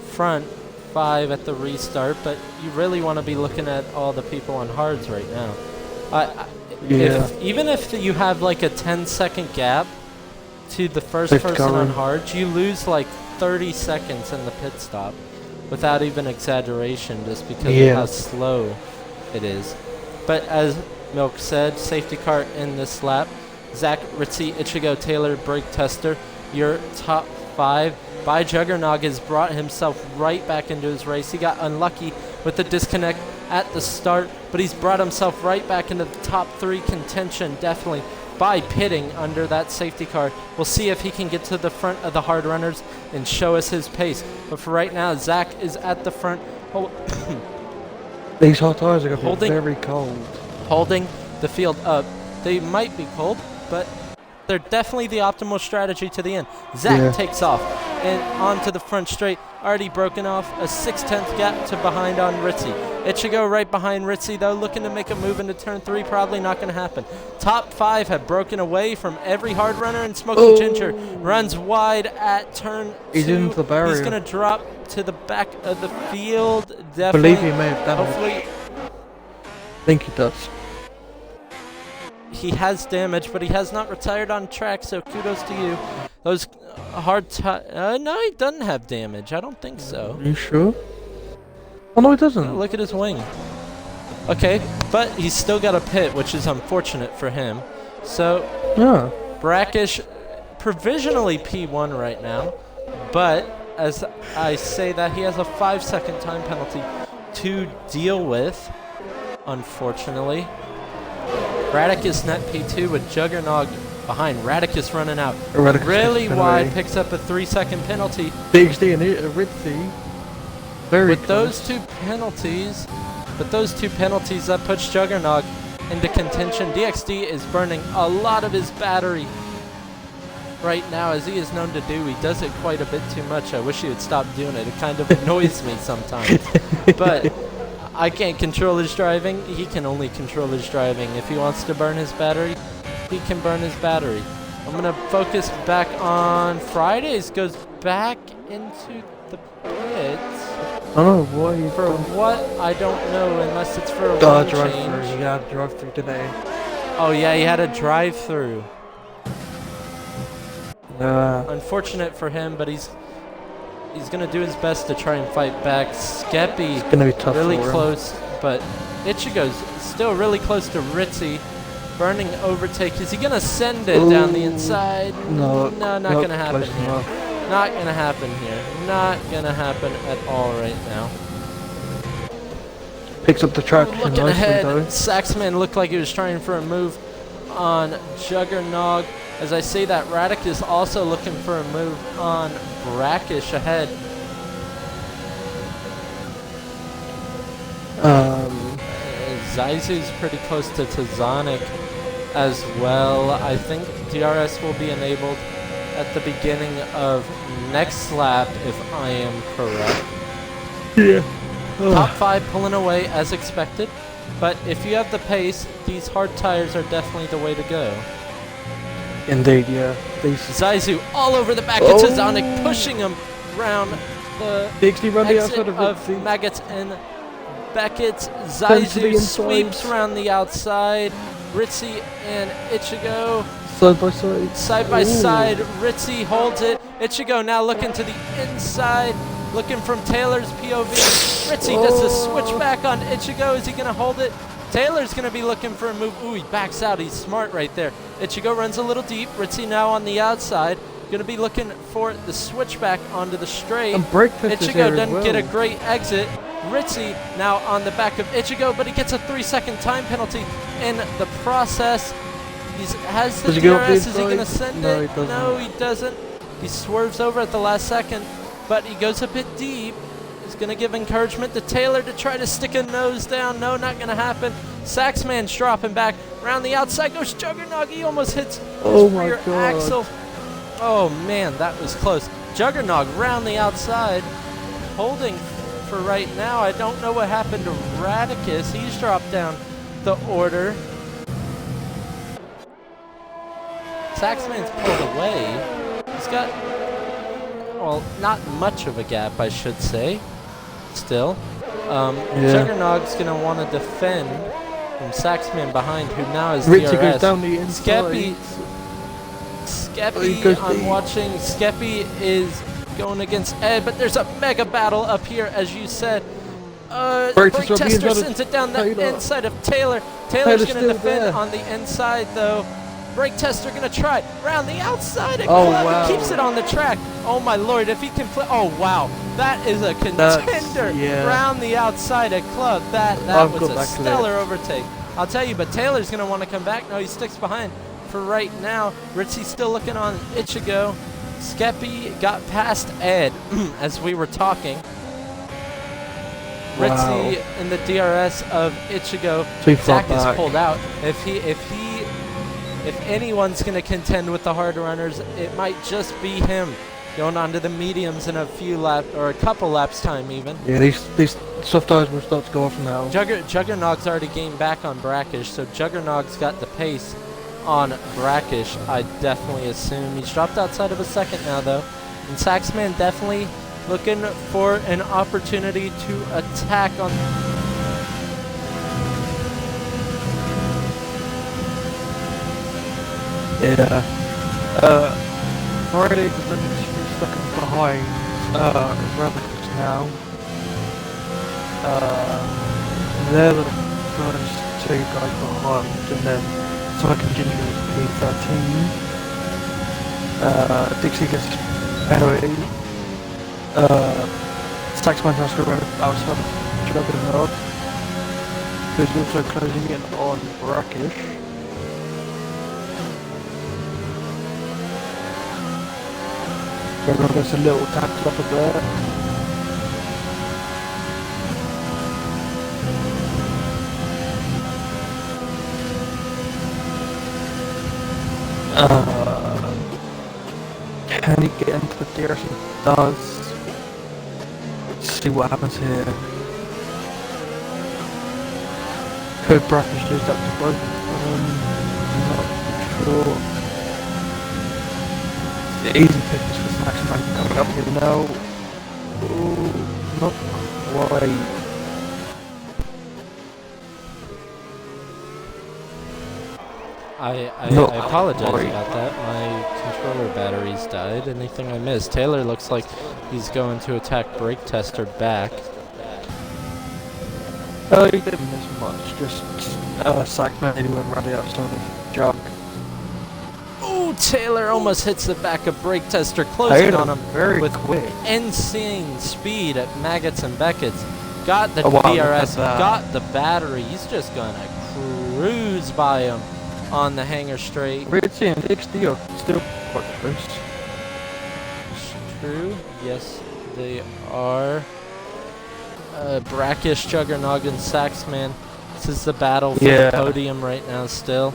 front 5 at the restart, but you really want to be looking at all the people on hards right now. Even if you have like a 10-second gap to the first person on hards, you lose like 30 seconds in the pit stop without even exaggeration, just because of how slow it is. But as Milk said, safety car in this lap. Zach, Ritzy, Ichigo, Taylor, brake tester. Your top 5. By Juggernog has brought himself right back into his race. He got unlucky with the disconnect at the start, but he's brought himself right back into the top 3 contention, definitely, by pitting under that safety car. We'll see if he can get to the front of the hard runners and show us his pace. But for right now, Zach is at the front.
These hot tires are going to be very cold.
Holding the field up. They might be cold, but they're definitely the optimal strategy to the end. Zach takes off and onto the front straight. Already broken off a 6/10 gap to behind on Ritzy. Ichigo right behind Ritzy, though, looking to make a move into turn 3. Probably not going to happen. Top 5 have broken away from every hard runner, and Smoky Ginger runs wide at turn 2.
He's into the barrier.
He's going to drop to the back of the field. Definitely.
Believe he may have damage.
Hopefully.
I think he does.
He has damage, but he has not retired on track, so kudos to you. Those hard no, he doesn't have damage. I don't think so.
Are you sure? Oh, no, he doesn't.
Look at his wing. Okay, but he's still got a pit, which is unfortunate for him. So, Brackish provisionally P1 right now, but as I say that, he has a 5-second time penalty to deal with, unfortunately. Radicus net P2 with Juggernog behind. Radicus running out really wide, picks up a 3-second penalty.
DXD and Ritzy.
With those two penalties, that puts Juggernog into contention. DXD is burning a lot of his battery right now, as he is known to do. He does it quite a bit too much. I wish he would stop doing it. It kind of annoys me sometimes. But I can't control his driving. He can only control his driving. If he wants to burn his battery, he can burn his battery. I'm going to focus back on Fridays. Goes back into the pits.
I don't know why.
For what? I don't know, unless it's for a run change.
He had a drive-through today.
Oh, yeah, he had a drive-through. Unfortunate for him, but he's going to do his best to try and fight back. Skeppy,
gonna be tough
really
for
close, but Ichigo's still really close to Ritzy. Burning overtake. Is he going to send it down the inside?
No,
not going to happen here. Not going to happen here. Not going to happen at all right now.
Picks up the traction
Looking ahead,
though.
Saxman looked like he was trying for a move on Juggernog. As I say that, Radic is also looking for a move on Brackish ahead. Zaizu's pretty close to Tazonic as well. I think DRS will be enabled at the beginning of next lap, if I am correct.
Yeah.
Top 5 pulling away as expected, but if you have the pace, these hard tires are definitely the way to go.
Indeed, yeah.
Zaizu all over the back of Tazonic, pushing him around the
DXD run the outside
of Maggots and Beckett's
to the
Zaizu
inside.
sweeps around the outside. Ritzy and Ichigo
Side by side.
side by
Ooh.
side. Ritzy holds it. Ichigo now looking to the inside, looking from Taylor's POV. Ritzy does the switchback on Ichigo. Is he going to hold it? Taylor's going to be looking for a move. Ooh, he backs out. He's smart right there. Ichigo runs a little deep. Ritzy now on the outside. Going to be looking for the switchback onto the straight.
And Breakout is
Ichigo
here as
doesn't
well.
get a great exit. Ritzy now on the back of Ichigo, but he gets a 3-second time penalty in the process. He has the
Does he go up
DRS.
the
Is he going to
inside?
send
No,
it?
he doesn't.
No, he doesn't. He swerves over at the last second, but he goes a bit deep. He's going to give encouragement to Taylor to try to stick a nose down. No, not going to happen. Saxman's dropping back. Around the outside goes Juggernog. He almost hits his
my
rear
God.
axle. Oh, man, that was close. Juggernog round the outside, holding for right now. I don't know what happened to Radicus. He's dropped down the order. Saxman's pulled away. He's got, well, not much of a gap, I should say. Still. Juggernog's going to want to defend from Saxman behind, who now is
Ritzy
DRS.
goes down the inside.
Skeppy, I'm watching. Skeppy is going against Ed, but there's a mega battle up here, as you said. Brake Tester sends it down the inside of Taylor. Taylor's going to defend on the inside, though. Brake Tester going to try round the outside.
Wow.
Keeps it on the track. Oh my lord! If he can play, oh wow, that is a contender. Round the outside at Club. That was a stellar overtake. I'll tell you, but Taylor's going to want to come back. No, he sticks behind for right now. Ritzy's still looking on Ichigo. Skeppy got past Ed as we were talking. Ritzy in the DRS of Ichigo. Zach is pulled out. If anyone's going to contend with the hard runners, it might just be him going on to the mediums in a few laps, or a couple laps time even.
Yeah, these soft tires will start to go off now.
Juggernog's already gained back on Brackish, so Juggernog's got the pace on Brackish, I definitely assume. He's dropped outside of a second now, though. And Saxman definitely looking for an opportunity to attack on...
Yeah. Friday is stuck behind Radicus now. They're the first two guys behind, and then second Ginger is P13. Dixie gets penalty. Saxman has to run outside of Juggernog, who's also closing in on Brackish. Juggernog gets a little tapped up a bit. Can he get into the DRS? He does. Let's see what happens here. Could Brackish lose that to both? Not sure. The easy pick is for Saxman coming up here now. Ooh, not quite.
I apologize about that. My controller batteries died. Anything I missed? Taylor looks like he's going to attack Brake Tester back.
He didn't miss much, just Saxman he went right outside of Jug.
Ooh, Taylor almost hits the back of Brake Tester, closing on him
very
with
quick.
insane speed at Maggots and Beckett's. Got the
wow,
DRS, got the battery. He's just gonna cruise by him on the hangar straight.
Ritzy and XD are still quite close.
True, yes, they are. Brackish, Juggernog, and Saxman. This is the battle for the podium right now still.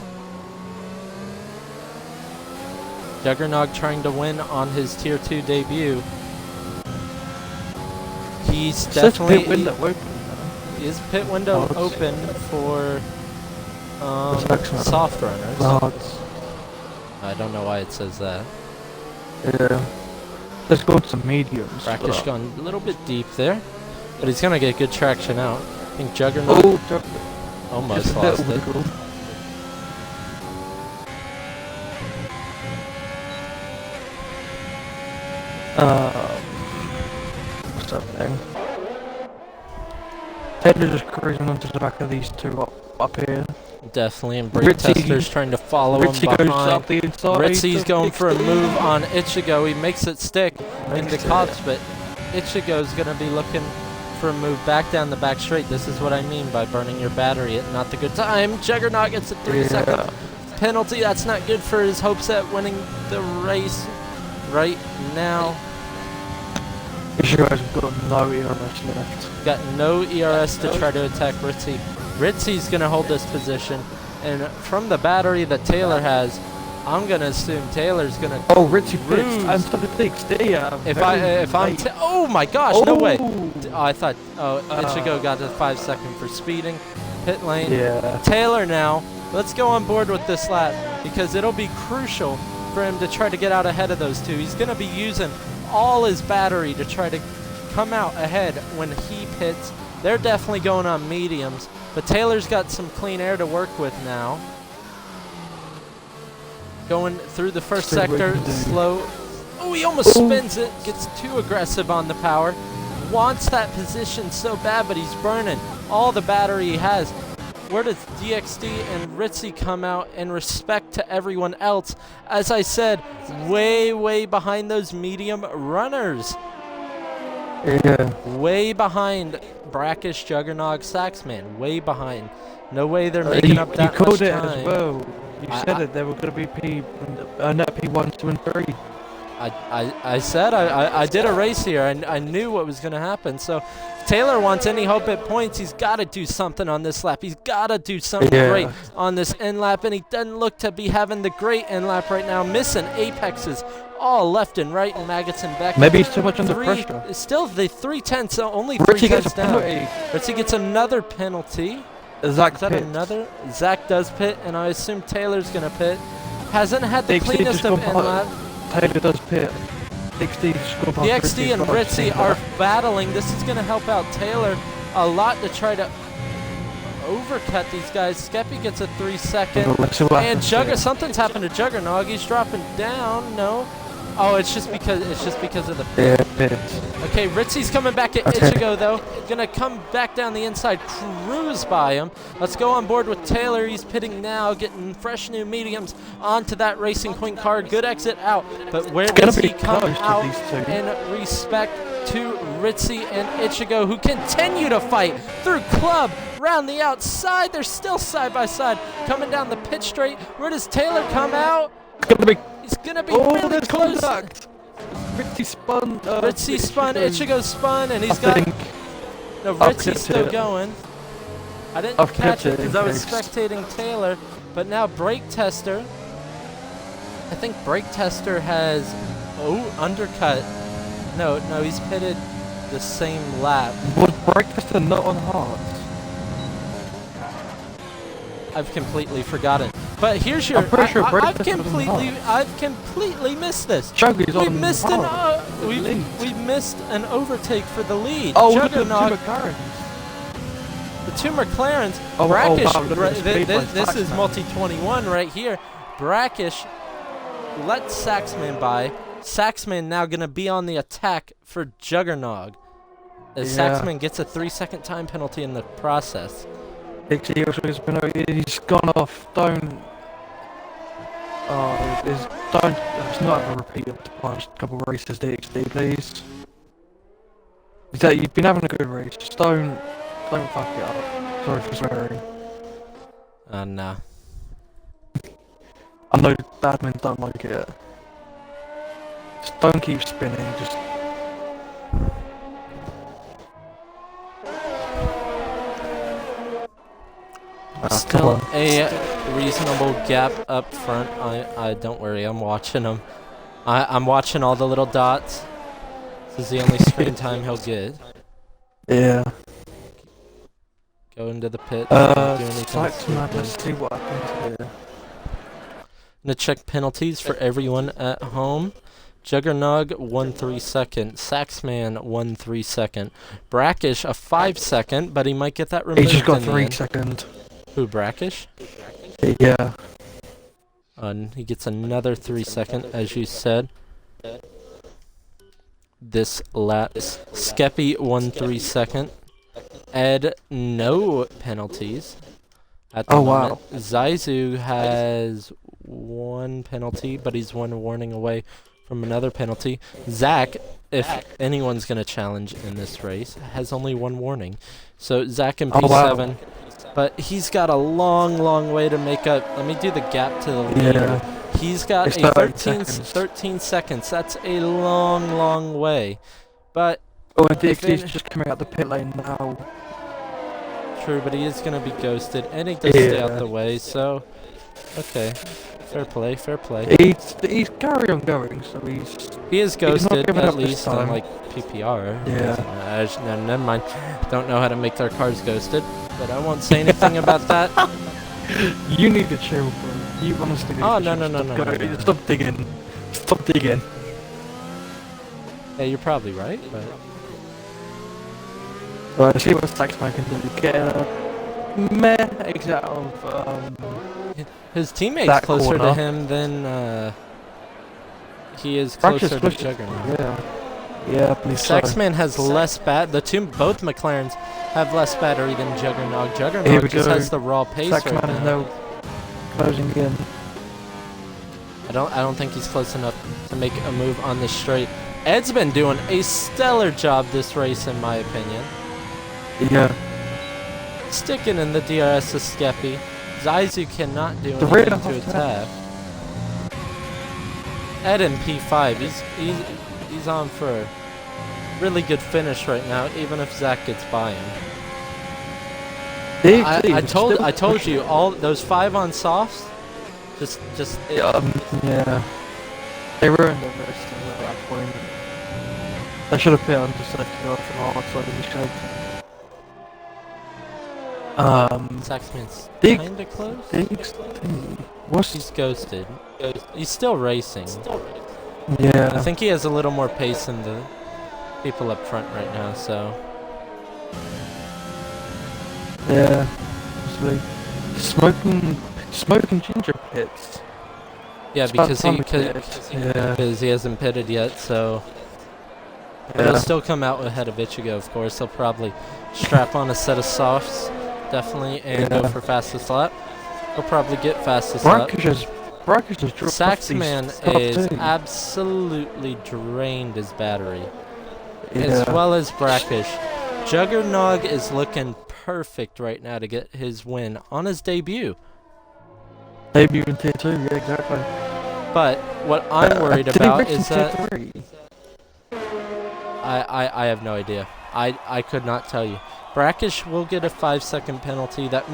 Juggernog trying to win on his Tier 2 debut. He's definitely...
Pit window open.
Is pit window open for soft runners? I don't know why it says that.
Yeah. Let's go to some mediums.
Brackish gone a little bit deep there, but he's going to get good traction out. I think Juggernaut
Oh,
almost lost it.
What's happening? Taylor just cruising onto the back of these two up here.
Definitely, and Break Tester's trying to follow him behind.
Goes up the inside.
Ritzy's going for a move on Ichigo. He makes it stick in the cops, but Ichigo's going to be looking for a move back down the back straight. This is what I mean by burning your battery at not the good time. Juggernaut gets a 3-second penalty. That's not good for his hopes at winning the race right now.
Ichigo's got no ERS left.
Got no ERS to try to attack Ritzy. Ritzy's going to hold this position, and from the battery that Taylor has, I'm going to assume Taylor's going to
Ritzy pits, and so did XD.
oh my gosh, no way. I thought, Ichigo got a 5-second for speeding. Pit lane.
Yeah.
Taylor now, let's go on board with this lap, because it'll be crucial for him to try to get out ahead of those two. He's going to be using all his battery to try to come out ahead when he pits. They're definitely going on mediums, but Taylor's got some clean air to work with now. Going through the first sector, slow. Oh, he almost spins it, gets too aggressive on the power. Wants that position so bad, but he's burning all the battery he has. Where does DXD and Ritzy come out in respect to everyone else? As I said, way, way behind those medium runners.
Yeah.
Way behind Brackish, Juggernaut, Saxman. Way behind. No way they're making up that much time.
You called it as well. You said that there were going to be net P1, 2, and 3.
I said I did a race here. I knew what was going to happen. So if Taylor wants any hope at points, he's got to do something on this lap. He's got to do something great on this end lap, and he doesn't look to be having the great end lap right now. Missing apexes all left and right, and Maggots and Beck.
Maybe he's too much under pressure.
Still, the 3/10, so only 3/10 down. Ritzy gets another penalty.
Zach
another? Zach does pit, and I assume Taylor's going to pit. Hasn't had the cleanest of end lap.
Taylor does pit. The
XD and Ritzy are battling. This is going to help out Taylor a lot to try to overcut these guys. Skeppy gets a 3-second. And something's happened to Juggernaut. He's dropping down. No. Oh, it's just because of the pit. Okay, Ritzy's coming back at Ichigo though. Gonna come back down the inside, cruise by him. Let's go on board with Taylor. He's pitting now, getting fresh new mediums onto that Racing Point car. Good exit out, but where does he come out in respect to Ritzy and Ichigo, who continue to fight through club round the outside? They're still side by side, coming down the pit straight. Where does Taylor come out? He's gonna be really close.
Ritzy spun.
Ritzy spun. Ichigo spun, and he's got. No, Ritzy's still going. I didn't catch it because I was spectating Taylor, but now Brake Tester. I think Brake Tester has undercut. No, he's pitted the same lap.
Was Brake Tester not on hard?
I've completely forgotten. But here's your. I've completely missed this. We've missed an overtake for the lead.
Oh,
Juggernaut.
Look at
the two McLarens. Brackish. This is multi-21 right here. Brackish let Saxman by. Saxman now going to be on the attack for Juggernaut. As Saxman gets a 3-second time penalty in the process.
He's gone off. Let's not have a repeat of the past couple of races, DXD, please. You've been having a good race. Just don't fuck it up. Sorry for swearing.
No.
I know badmen don't like it. Just don't keep spinning. Just.
Still a reasonable gap up front. I don't worry, I'm watching him. I'm watching all the little dots. This is the only screen time he'll get.
Yeah.
Go into the pit.
Let's see what happens here.
Gonna check penalties for everyone at home. Juggernog 1 3 second. Saxman 1 3 second. Brackish a 5 second, but he might get that removed.
He just got
in the
3
end.
seconds.
Who, Brackish?
Yeah.
He gets another 3 second, as you said. This lap. Skeppy 1 3 second. Ed, no penalties at the moment.
Wow.
Zaizu has 1 penalty, but he's 1 warning away from another penalty. Zach, if anyone's going to challenge in this race, has only 1 warning. So Zach in P7,
wow.
but he's got a long, long way to make up. Let me do the gap to the leader.
Yeah.
He's got
It's
a
13
seconds. That's a long, long way. But
Oh, and he's just coming out the pit lane now.
true, but he is going to be ghosted, and he does stay out the way, so okay. Fair play, fair play.
He's carry on going, so
He is ghosted,
giving
at
up this
least on,
time.
like, PPR.
Yeah.
No, never mind. Don't know how to make their cars ghosted, but I won't say anything about that.
You need to chill, bro. You honestly need
Oh,
to
no,
chill.
no, no,
Stop
no,
going.
no.
Stop digging. Stop digging.
Yeah, you're probably right, but...
Right, see what Saxman can do. Get a meh exit out of,
His teammate's
that
closer to
corner.
him than, he is closer to Juggernaut.
Yeah, I believe so.
Saxman has less both McLarens have less battery than Juggernaut.
Here
Juggernaut
we
just
go.
has the raw pace
Saxman
right
is
now.
now closing in.
I don't think he's close enough to make a move on this straight. Ed's been doing a stellar job this race, in my opinion.
Yeah.
Sticking in the DRS to Skeppy. Zaizu cannot do
The rate
anything
of
to attack. Ed in P5. He's on for a really good finish right now, even if Zach gets by him. I told you all those 5 on softs.
Yeah. They ruined the rest at that point. I should have put on the safety off and hard side of the shed.
Saxman's
Dig-
kinda close.
What's
He's ghosted. He's still racing.
Yeah.
I think he has a little more pace than the people up front right now, so...
Yeah. Obviously. Smoking ginger pits.
Yeah,
It's about
because
time we did.
he hasn't pitted yet, so... But
Yeah.
he'll still come out ahead of Ichigo, of course. He'll probably strap on a set of softs, definitely, and go for fastest lap. He'll probably get fastest lap.
Brackish has dropped
Saxman
off these
is
top 2.
absolutely drained his battery,
Yeah.
as well as Brackish. Juggernog is looking perfect right now to get his win on his debut.
Debut in tier 2, yeah, exactly.
But what I'm worried
Did he
about
race in
is
tier
that
3?
I have no idea. I could not tell you. Brackish will get a 5-second penalty that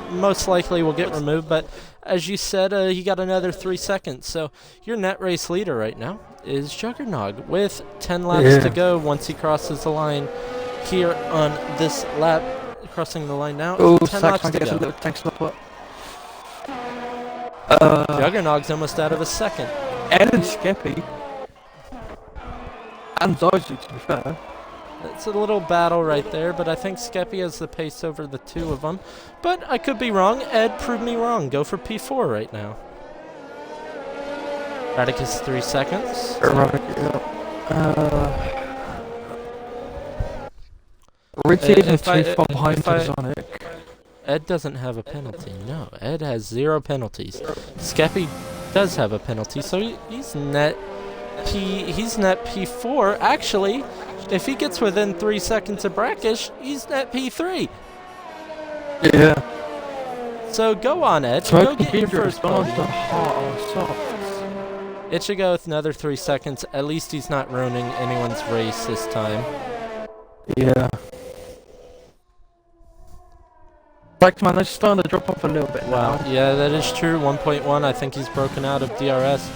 most likely will get removed, but as you said, he got another 3 seconds. So your net race leader right now is Juggernog with 10 laps to go once he crosses the line here on this lap. Crossing the line now.
Oh,
10 laps
Saxman
to
gets a
go.
little tank stop up.
Juggernog's almost out of a second.
Ed and Skeppy. And Zaizu, to be fair.
It's a little battle right there, but I think Skeppy has the pace over the 2 of them. But I could be wrong. Ed proved me wrong. Go for P4 right now. Radicus 3 seconds.
Ritchie isn't
if I-
too far behind
if I-
Sonic.
Ed doesn't have a penalty. No, Ed has 0 penalties. Skeppy does have a penalty, so he's net P4. Actually, if he gets within 3 seconds of Brackish, he's net P3.
Yeah.
So go on, Ed. Go
Smoking
get your
ginger has
first
gone
podium.
to hard on softs.
Ichigo with another 3 seconds. At least he's not ruining anyone's race this time.
Yeah. Saxman, they're starting to drop off a little bit
Wow.
now.
Yeah, that is true. 1.1. I think he's broken out of DRS.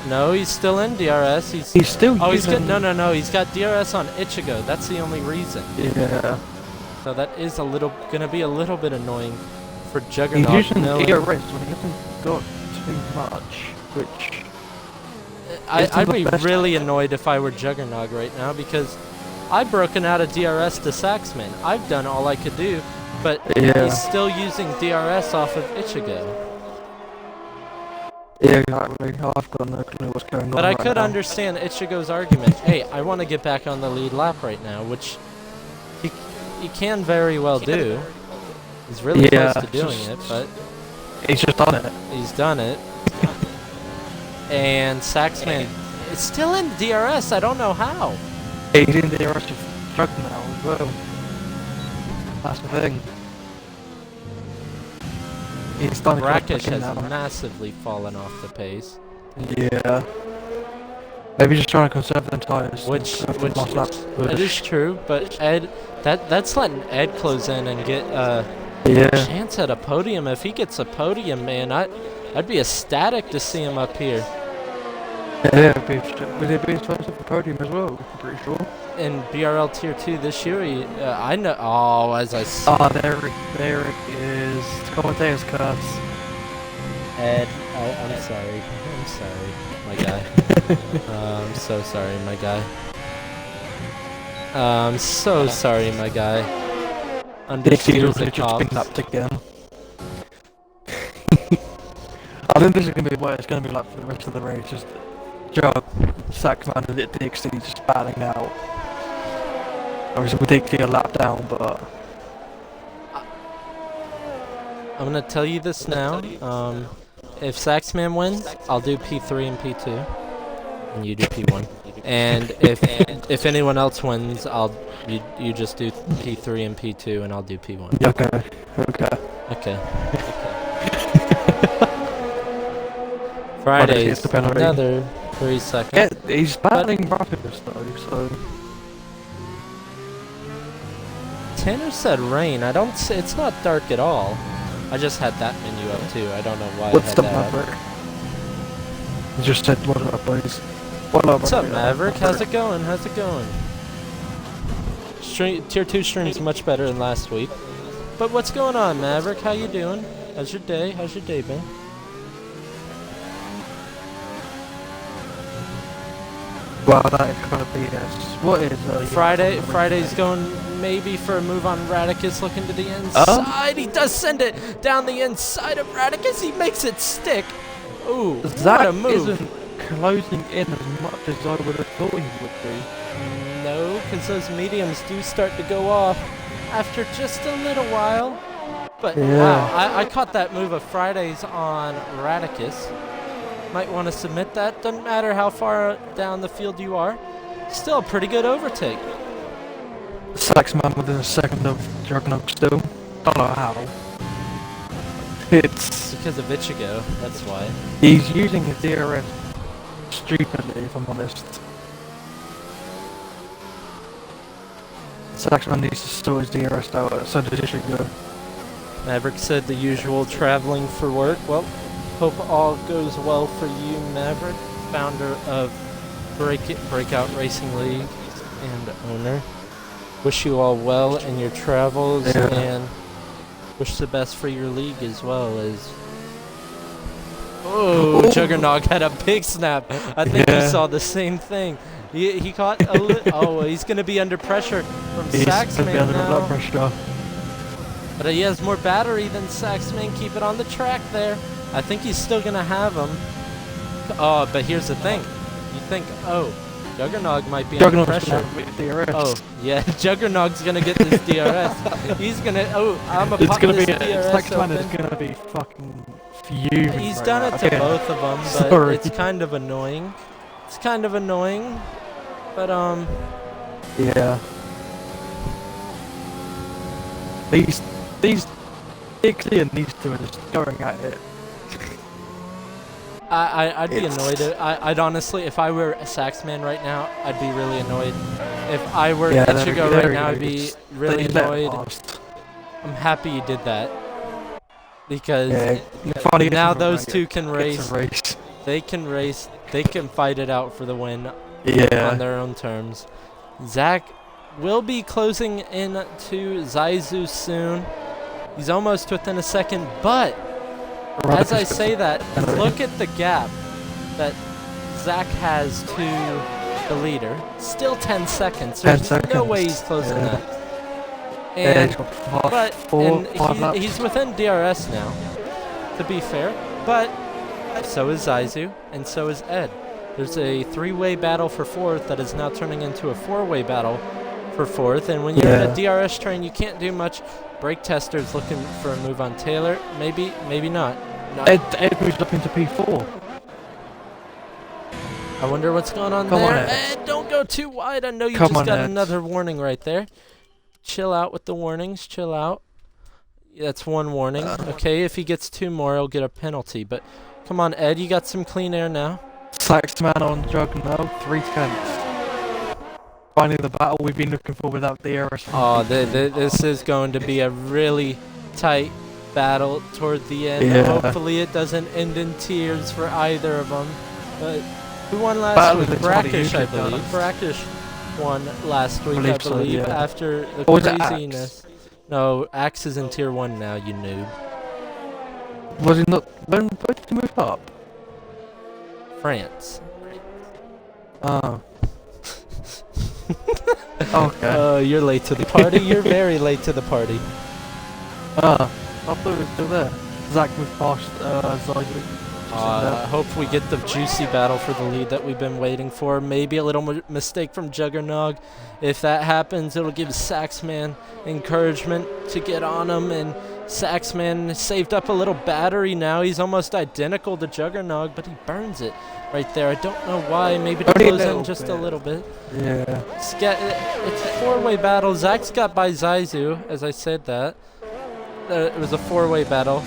No, he's still in DRS.
He's still
Oh, he's
using...
got no. He's got DRS on Ichigo. That's the only reason.
Yeah.
So that is gonna be a little bit annoying for
He's
Juggernaut.
using
No,
DRS when he hasn't got too much, which...
I'd be really annoyed if I were Juggernog right now because I've broken out of DRS to Saxman. I've done all I could do, but he's still using DRS off of Ichigo.
Yeah, exactly. I've got no clue what's going on.
But I could understand Ichigo's argument. Hey, I want to get back on the lead lap right now, which he can very well do. He's really close to doing it, but
he's just done it.
He's done it. And Saxman is still in DRS. I don't know how.
He's in DRS with Drug now as well. That's the thing. He's done
Rakish has massively fallen off the pace.
Yeah. Maybe just trying to conserve them tires.
Which it is true, but Ed, that's letting Ed close in and get a chance at a podium. If he gets a podium, man, I'd be ecstatic to see him up here.
Yeah, would it be his first ever podium as well? I'm pretty sure.
In BRL Tier 2 this year, I know. Oh, as I see.
Oh, there it is. Commentator's curse.
Ed, I'm sorry. I'm sorry, my guy. I'm so sorry, my guy. I'm so sorry, my guy. Understood the cops.
Again. I think this is going to be what it's going to be like for the rest of the race. Just Joe, Saxman and Dixie just battling out. Obviously, we did get a lap down, but
I'm gonna tell you this now. If Saxman wins, I'll do P3 and P2, and you do P1. And if anyone else wins, you just do P3 and P2, and I'll do P1.
Okay.
Friday's another 3 seconds.
Yeah, he's battling Rapidus though, so.
Tanner said rain. I don't say it's not dark at all. I just had that menu up too. I don't know why
What's
I had
the
that
Maverick?
up.
He just said what up, boys.
What's up, Maverick? How's it going? How's it going? Tier 2 stream's much better than last week. But what's going on, Maverick? How you doing? How's your day? How's your day been?
Well, that is gonna be what is
Friday's going maybe for a move on Radicus, looking to the inside. He does send it down the inside of Radicus. He makes it stick. Ooh, what a move.
Isn't closing in as much as I would have thought he would be.
No, because those mediums do start to go off after just a little while. But wow, I caught that move of Friday's on Radicus. Might want to submit that. Doesn't matter how far down the field you are. Still a pretty good overtake.
Saxman within a second of Juggernaut still. Don't know how. It's
because of Ichigo, that's why.
He's using his DRS stupidly, if I'm honest. Saxman needs to sort his DRS out, so does Ichigo.
Maverick said the usual traveling for work. Well, hope all goes well for you, Maverick, founder of Breakout Racing League and owner. Wish you all well in your travels and wish the best for your league as well as... Oh, Juggernaut had a big snap. I think you saw the same thing. He caught a oh, he's going to be under pressure from Saxman now.
Pressure.
But he has more battery than Saxman. Keep it on the track there. I think he's still going to have him. Oh, but here's the thing. You think, oh, Juggernog might be under pressure. Oh, yeah, Juggernaug's going to get this DRS. He's going to, I'm a pop this DRS open.
It's going to be fucking fuming.
He's done it to both of them, but it's kind of annoying. It's kind of annoying, but,
yeah. These Dixie and these two are just going at it.
I'd be annoyed. I'd honestly, if I were a Saxman right now, I'd be really annoyed. If I were Ichigo right now, I'd be really annoyed. I'm happy you did that. Because now those two can race. They can race. They can fight it out for the win on their own terms. Zach will be closing in to Zaizu soon. He's almost within a second, but as I say that, look at the gap that Zach has to the leader. Still 10 seconds.
10
There's
seconds.
no way he's closing
Yeah.
that.
Yeah,
And
he's got five,
but
four, five laps.
he's within DRS now, to be fair. But so is Zaizu, and so is Ed. There's a three-way battle for fourth that is now turning into a four-way battle for fourth. And when you're in a DRS train, you can't do much. Brake tester's looking for a move on Taylor. Maybe, maybe not.
Ed moved up into P4.
I wonder what's going on
Come
there.
on, Ed.
Ed, don't go too wide. I know you
Come
just
on,
got
Ed.
another warning right there. Chill out with the warnings. Chill out. That's one warning. Okay, if he gets two more, he'll get a penalty. But come on, Ed, you got some clean air now.
Saxman on jug now, 3/10. Finally the battle we've been looking for without DRS.
Oh, this is going to be a really tight battle toward the end.
Yeah.
Hopefully it doesn't end in tears for either of them. But who won last
Battle
week?
is what it
Brackish, I
usually
believe.
does.
Brackish won last week, I
Believe so,
believe,
yeah.
after the
Or was it
craziness. No, Axe is in tier 1 now, you noob.
Was he not? When did he move up?
France.
Oh. Okay.
Oh, you're late to the party. You're very late to the party.
I thought he was still there. Zach moved past Zaidu.
I hope we get the juicy battle for the lead that we've been waiting for. Maybe a little mistake from Juggernog. If that happens, it'll give Saxman encouragement to get on him. And Saxman saved up a little battery now. He's almost identical to Juggernog, but he burns it right there. I don't know why. Maybe to
Only a
close in
little
just a
bit.
little bit.
Yeah.
It's a four-way battle. Zach's got by Zaizu, as I said that. It was a four-way battle.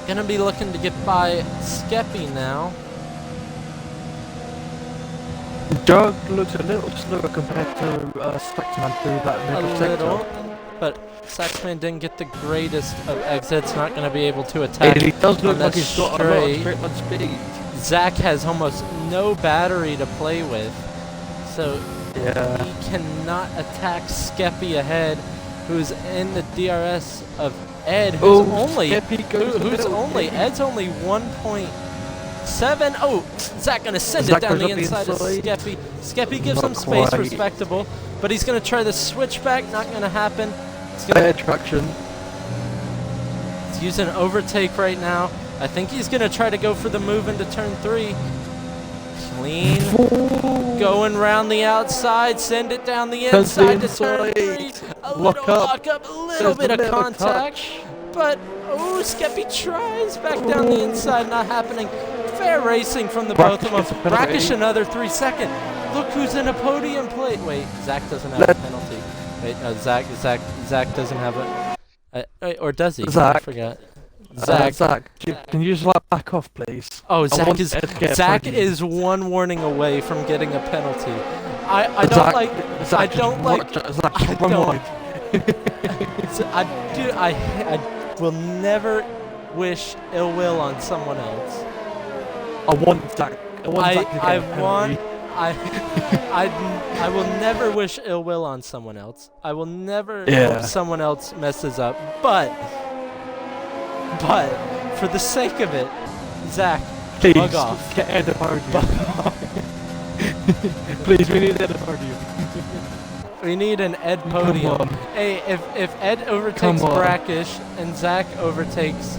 Gonna be looking to get by Skeppy now.
Jug looks a little slower compared to Saxman through that
A
middle
little.
sector.
But Saxman didn't get the greatest of exits. Not gonna be able to attack.
He does look
on
like
that
he's got a lot of
straight.
straight line speed.
Zach has almost no battery to play with. So
Yeah.
he cannot attack Skeppy ahead, who's in the DRS of Ed, who's only Ed's only 1.7. Oh, Zach gonna send
Zach
it down
goes
the
up the
inside of
inside.
Skeppy. Skeppy gives
Not
him space,
quite.
respectable, but he's gonna try the switchback. Not gonna happen. He's gonna
Better traction.
he's using overtake right now. I think he's gonna try to go for the move into turn 3. Clean. Going round the outside, send it down the
Turns the
inside to turn
inside.
3. A
Lock
little
up.
lock up, a little
There's
bit
a
of
little
contact.
touch.
But, oh, Skeppy tries back down the inside, not happening. Fair racing from the both of them.
Brackish gets a penalty.
Brackish another 3 second. Look who's in a podium plate. Wait, Zach doesn't have a penalty. Wait, no, Zach doesn't have a, or does he? I
Zach.
forgot.
Zach, can you just let back off, please?
Oh,
I
Zach
want
is
Ed to get a
Zach
podium.
is one warning away from getting a penalty. I don't
Zach,
like
Zach,
I
just
don't like
Zach,
I
just run
don't-
wide.
I will never wish ill will on someone else.
I want Zach. I want Zach to get a penalty.
I will never wish ill will on someone else. I will never
Yeah.
hope someone else messes up. But for the sake of it, Zach,
Please,
bug off.
get Ed a podium. Please, we need Ed a podium.
We need an Ed
Come
podium.
on.
Hey, if Ed overtakes
Come on.
Brackish and Zach overtakes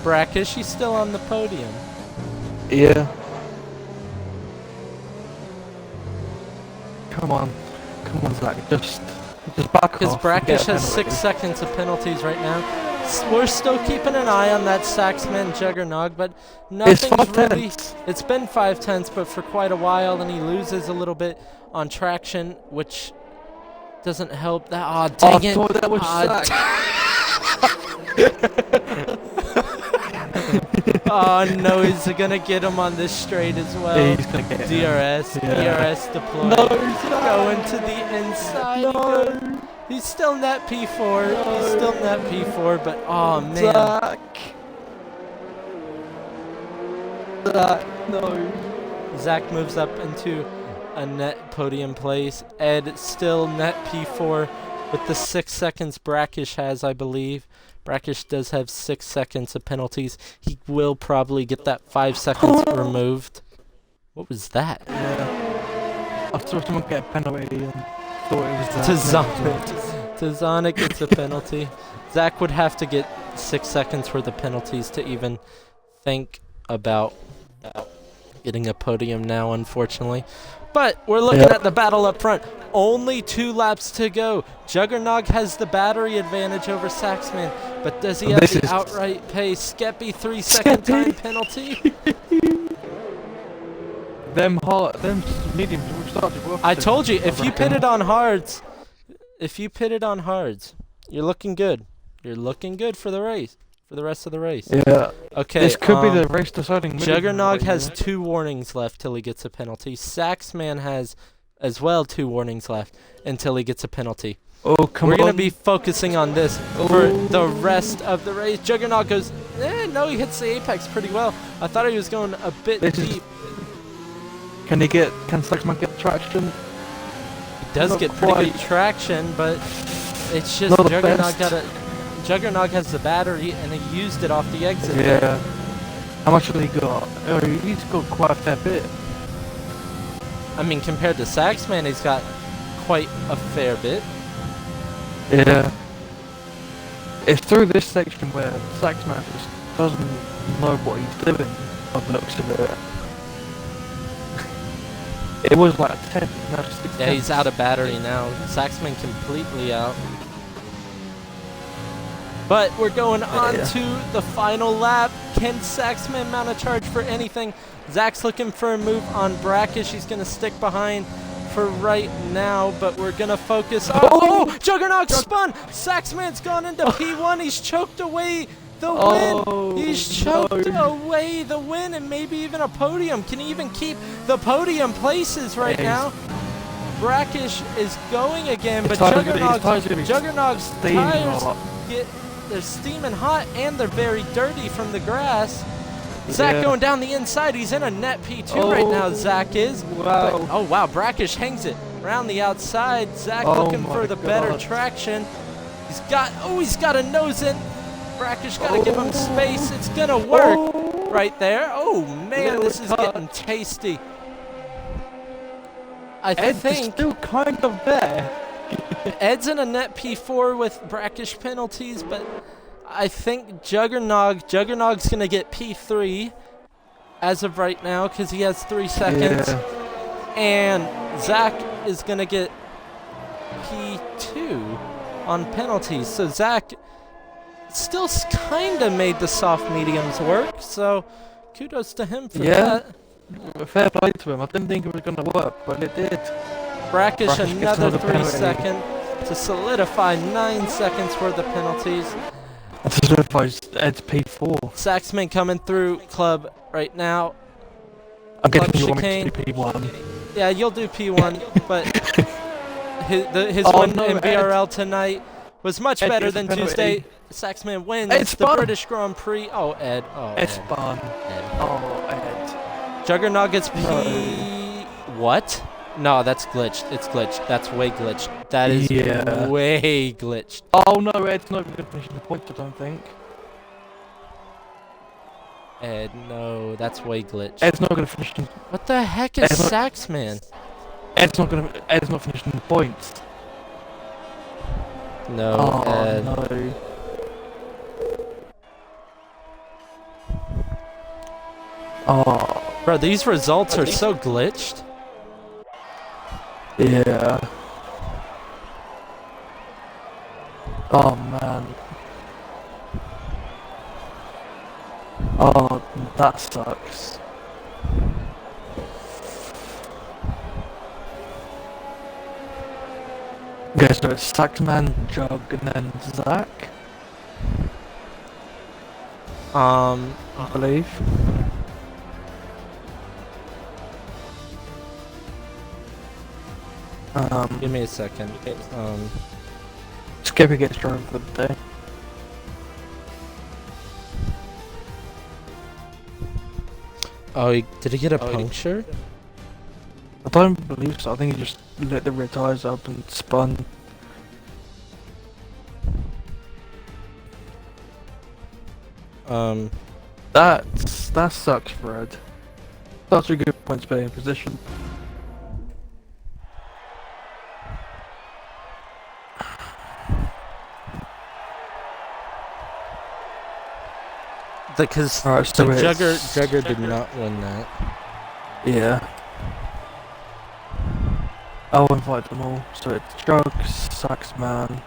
Brackish, he's still on the podium.
Yeah. Come on, Zach. Just back
Because
off.
Brackish
Get a
has 6
penalty.
seconds of penalties right now. We're still keeping an eye on that Saxman Juggernog, but
It's
nothing's
5
really.
tenths.
It's been 5 tenths, but for quite a while, and he loses a little bit on traction, which doesn't help. That dang
I
it!
thought that was
Aw,
Zach.
Oh no, he's gonna get him on this straight as well.
Yeah, he's gonna get it.
DRS,
Yeah.
DRS deployed.
No, Zach.
Going to the inside.
No.
He's still net P4. He's still net P4, but oh man.
Zach, no.
Zach moves up into a net podium place. Ed still net P4 with the 6 seconds Brackish has, I believe. Brackish does have 6 seconds of penalties. He will probably get that 5 seconds removed. What was that?
Yeah. I saw someone get a penalty and thought it was that.
Tazana gets a penalty. Zach would have to get 6 seconds for the penalties to even think about getting a podium now, unfortunately. But we're looking at the battle up front. Only 2 laps to go. Juggernog has the battery advantage over Saxman, but does he have the outright pace? Skeppy 3-second time penalty.
them mediums will start to work.
I told you, if you pitted on hards, you're looking good. You're looking good for the race, for the rest of the race.
Yeah.
Okay.
This could be the race deciding.
Juggernog has 2 warnings left till he gets a penalty. Saxman has as well 2 warnings left until he gets a penalty.
Oh, come on.
We're going to be focusing on this for the rest of the race. Juggernog goes, no, he hits the apex pretty well. I thought he was going a bit deep.
Can Saxman get traction?
He does get pretty good traction, but it's just Juggernog has the battery and he used it off the exit.
Yeah. How much has he got? Oh, he's got quite a fair bit.
I mean, compared to Saxman, he's got quite a fair bit.
Yeah. It's through this section where Saxman just doesn't know what he's doing by the looks of it. It was like 10, now it's 6.
Yeah, he's out of battery now. Saxman completely out. But we're going on to the final lap. Can Saxman mount a charge for anything? Zach's looking for a move on Brackish. He's going to stick behind for right now, but we're going to focus on... Oh! Juggernog spun! Saxman's gone into P1. He's choked away the win. He's choked away the win and maybe even a podium. Can he even keep the podium places right now? Brackish is going again, but Juggernog's tires they're steaming hot and they're very dirty from the grass. Zach going down the inside. He's in a net P2 right now, Zach is.
Wow.
But, oh, wow. Brackish hangs it around the outside. Zach looking for the better traction. He's got a nose in. Brackish got to give him space. It's going to work right there. Oh, man, this is getting tasty. I think
still kind of there.
Ed's in a net P4 with Brackish penalties, but I think Juggernog's going to get P3 as of right now because he has 3 seconds.
Yeah.
And Zach is going to get P2 on penalties. So Zach still kind of made the soft mediums work, so kudos to him for that.
Fair play to him. I didn't think it was going to work, but it did.
Brackish another 3 seconds to solidify 9 seconds for the penalties.
To solidify Ed's P4.
Saxman coming through club right now.
I'm guessing you want me to do P1.
Yeah, you'll do P1, but his win in BRL tonight was much better than Tuesday. Saxman wins the British Grand Prix. Oh, Ed. Oh,
Ed's fun. Oh, Ed.
Juggernog gets P... What? No, that's glitched. It's glitched. That's way glitched. That is way glitched.
Oh no, Ed's not going to finish the point, I don't think.
Ed, no, that's way glitched.
Ed's not going to finish.
What the heck is Saxman?
Ed's not finishing the points.
No, Ed.
No. Oh.
Bro, these results are so glitched.
Yeah. Oh man. Oh, that sucks. Okay, so it's Saxman, Jug, and then Zach. I believe.
Give me a second.
Skippy gets driven for the day.
Oh, did he get a puncture?
I don't believe so. I think he just lit the rear tires up and spun.
That
sucks, Fred. That's a good point to be in position.
Because
Alright, so
Jugger did not win that.
Yeah. I'll invite them all. So it's Jug, Saxman,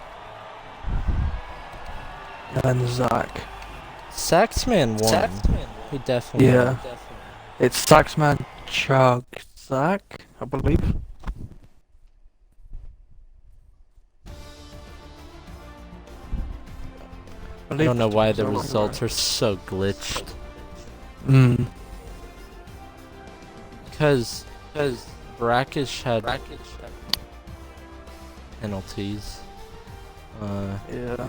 and then Zach.
Saxman won. He definitely
Yeah.
won.
It's Saxman, Chug, Zach, I believe.
I don't know why the results are so glitched. Because Brackish had penalties.
Yeah.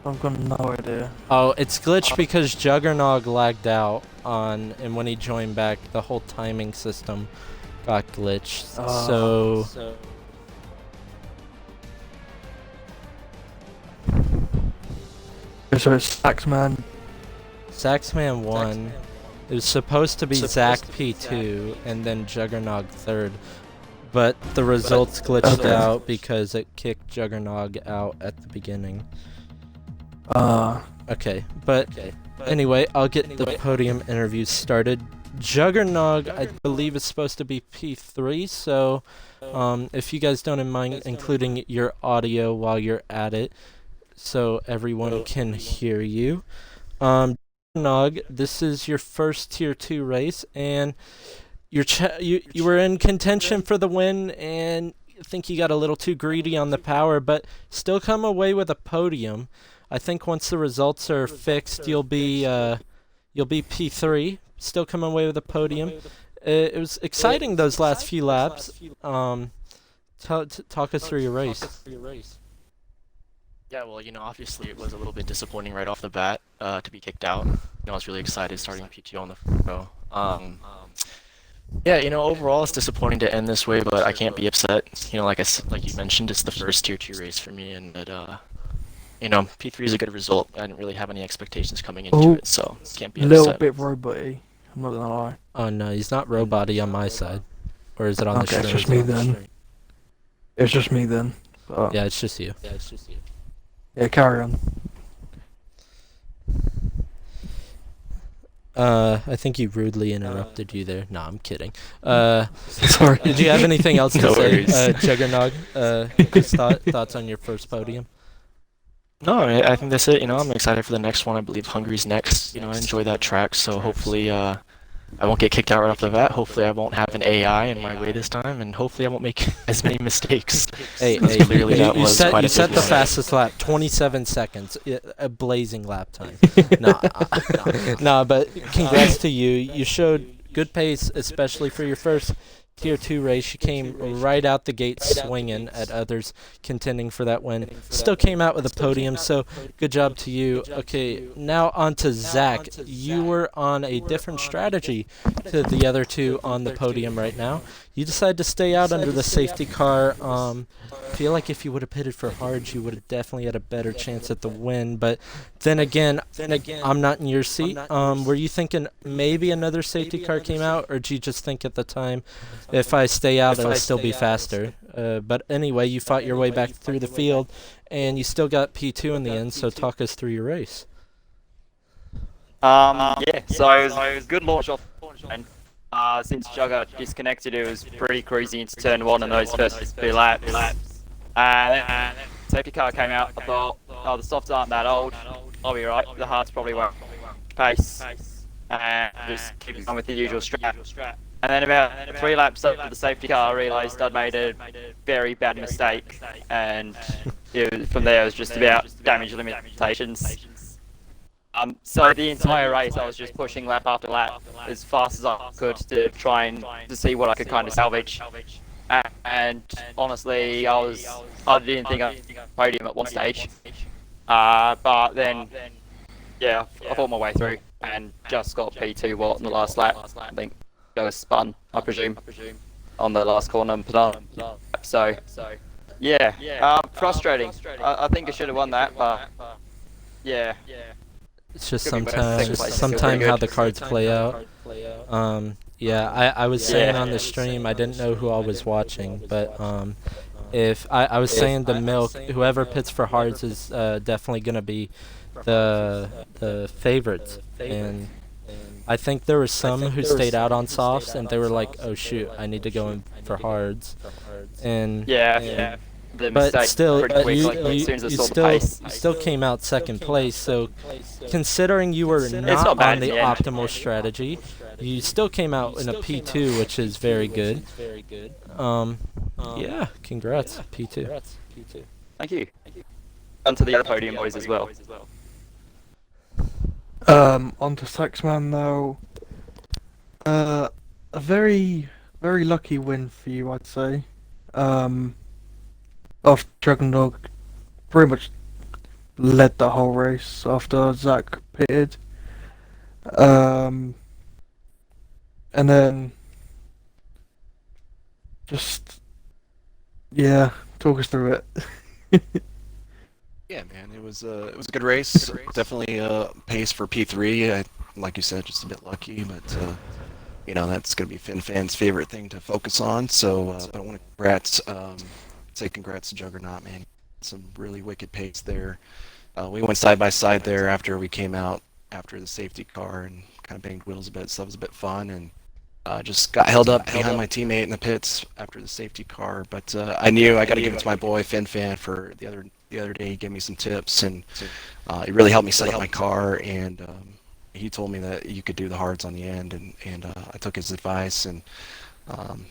I've got no idea.
Oh, it's glitched because Juggernog lagged out and when he joined back, the whole timing system got glitched. So
it's Saxman.
Saxman won. It was supposed to be Zach P2 and then Juggernog third, but the results glitched out because it kicked Juggernog out at the beginning. Okay, but anyway, I'll get the podium interview started. Juggernog, I believe, is supposed to be P3, so if you guys don't mind including your audio while you're at it, so everyone can hear you. Juggernog, this is your first Tier 2 race, and you were in contention for the win, and I think you got a little too greedy on the power, but still come away with a podium. I think once the results are fixed, you'll be P3. Still come away with a podium. It was exciting those last few laps. Talk us through your race.
Yeah, well, obviously it was a little bit disappointing right off the bat to be kicked out. I was really excited starting P2 on the front row. Yeah, overall it's disappointing to end this way, but I can't be upset. Like you mentioned, it's the first Tier 2 race for me, and P3 is a good result. I didn't really have any expectations coming into it, so can't be upset.
A little bit robot-y, I'm not gonna lie.
Oh no, he's not robot-y on my side. Or is it on the stream?
It's just me then. It's just me then. But
yeah, it's just you.
yeah, carry on.
I think he rudely interrupted you there. No, I'm kidding.
Sorry.
Did you have anything else to
No
say,
worries.
Juggernog? Just thoughts on your first podium?
No, I think that's it. I'm excited for the next one. I believe Hungary's next. I enjoy that track, so hopefully I won't get kicked out right off the bat. Hopefully I won't have an AI in my way this time, and hopefully I won't make as many mistakes.
Hey,
clearly that
you
was
set
quite a
the
disappointment.
fastest lap, 27 seconds, a blazing lap time. Nah, but congrats to you. You showed good pace, especially for your first Tier 2 race. You came right out the gate swinging at others contending for that win. Still came out with a podium, so good job to you. Okay, now on to Zach. You were on a different strategy to the other two on the podium right now. You decided to stay out under the safety car. I feel like if you would have pitted for hard, you would have definitely had a better chance at the win. But then again, I'm not in your seat. Were you thinking maybe another safety car came out, or did you just think at the time, if I stay out, it'll still be faster? But anyway, you fought your way back through the field, and you still got P2 in the end. So talk us through your race.
Yeah, so it was a good launch off. And since Jugger disconnected, it was pretty cruisy into turn 1 in those first few laps. And then safety car came out. I thought, oh, the softs aren't that old. I'll be right. The hards probably won't pace. And just keep going with the usual strat. And then about 3 laps up to the safety car, I realised I'd made a very bad mistake. And from there, it was just about damage limitations. So the entire race, I was just pushing lap after lap as fast as I could to try and to see what I could kind of salvage. And honestly, I didn't think I'd podium at one stage. But then, yeah, I fought my way through and just got P2 in the last lap. I think I was spun, I presume, on the last corner and penultimate lap. So, yeah, frustrating. I think I should have won that, but yeah.
It's just
Could be better. Second place is still
sometime
pretty
how
good.
the cards play out. Yeah, I was saying on the stream, I didn't know who I was watching, but if I was saying the milk, whoever pits for hards is definitely gonna be the favorites, and I think there were some who stayed out on softs, and they were like, "Oh shoot, I need to go in for hards," and
Yeah. The
but
mistake
still,
pretty quick,
you,
like, as
you,
soon as I
you
saw the
still
pace.
you still came out second place. So, considering you were
not
not
bad
on
in
the
the end.
optimal strategy, you still came out in a P2, which is very good. Yeah, congrats, P2.
Thank you. On to the other podium boys as well.
On to Saxman now. A very, very lucky win for you, I'd say. After Dragon Dog pretty much led the whole race after Zach pitted. And then just, yeah, talk us through it.
Yeah, man, it was a good race. Definitely pace for P3. Like you said, just a bit lucky, but you know that's gonna be FinFan's favorite thing to focus on. So, but I want to say congrats to Juggernaut, man. Some really wicked pace there. We went side by side there after we came out after the safety car and kind of banged wheels a bit. So that was a bit fun and. Just got held up behind my teammate in the pits after the safety car, but I knew I got to give it to my boy FinFan for the other day. He gave me some tips and it really helped me set up my car. And he told me that you could do the hards on the end, and I took his advice. And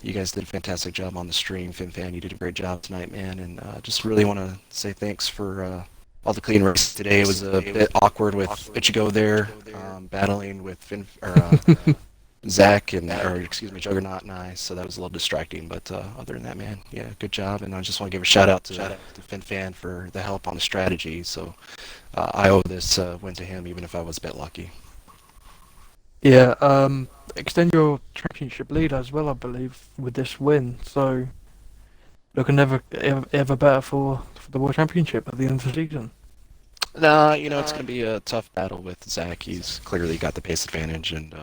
you guys did a fantastic job on the stream, FinFan. You did a great job tonight, man. And just really want to say thanks for all the clean race today. It was a bit awkward with Ichigo there, battling with Zach Juggernaut and I, so that was a little distracting, but other than that, man, yeah, good job, and I just want to give a shout out to FinFan for the help on the strategy, so I owe this win to him, even if I was a bit lucky.
Yeah, extend your championship lead as well, I believe, with this win, so looking ever better for the World Championship at the end of the season.
Nah, you know, it's going to be a tough battle with Zach. He's clearly got the pace advantage, and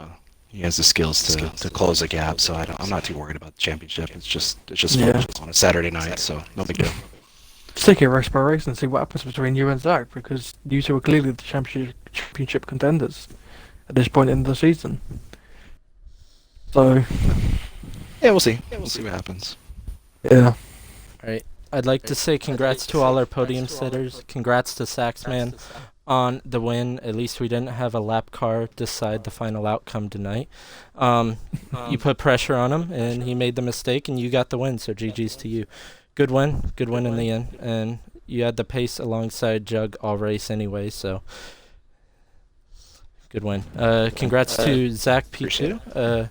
he has the skills to close the gap, so I'm not too worried about the championship. It's just fun on a Saturday night, so no big deal.
Let's take it race by race and see what happens between you and Zach, because you two are clearly the championship contenders at this point in the season. So,
yeah, we'll see. We'll see what happens.
Yeah.
Alright, I'd like to say congrats to all our podium sitters. Congrats to Saxman on the win. At least we didn't have a lap car decide the final outcome tonight. You put pressure on him, and he made the mistake, and you got the win, so GG's to you. Good win in the end, and you had the pace alongside Jug all race anyway, so good win. Congrats to Zach P2,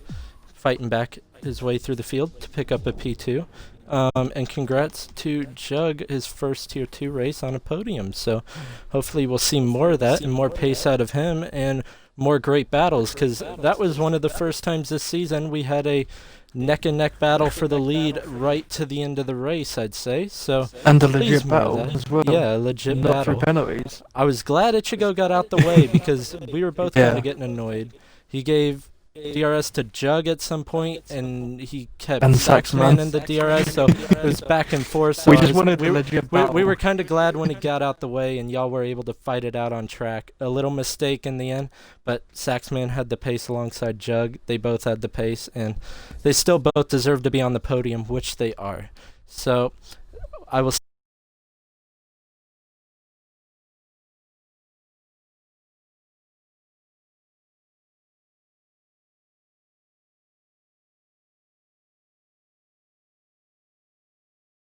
fighting back his way through the field to pick up a P2. And congrats to Jug, his first Tier 2 race on a podium. So hopefully we'll see more of that and more pace out of him and more great battles, because that was one of the first times this season we had a neck-and-neck battle for the lead right to the end of the race, I'd say. So
And a
please
legit
more of
battle
that.
as well.
Yeah, a legit
Not through
battle.
penalties.
I was glad Ichigo got out the way because we were both kind of getting annoyed. He gave DRS to Jug at some point, and he kept
And
Saxman
Saxman.
in the DRS, so it was back and forth. So
We
I
just
was-
wanted
we,
a
were-
legit
we,
battle.
we were kind of glad when he got out the way, and y'all were able to fight it out on track. A little mistake in the end, but Saxman had the pace alongside Jug. They both had the pace, and they still both deserve to be on the podium, which they are. So I will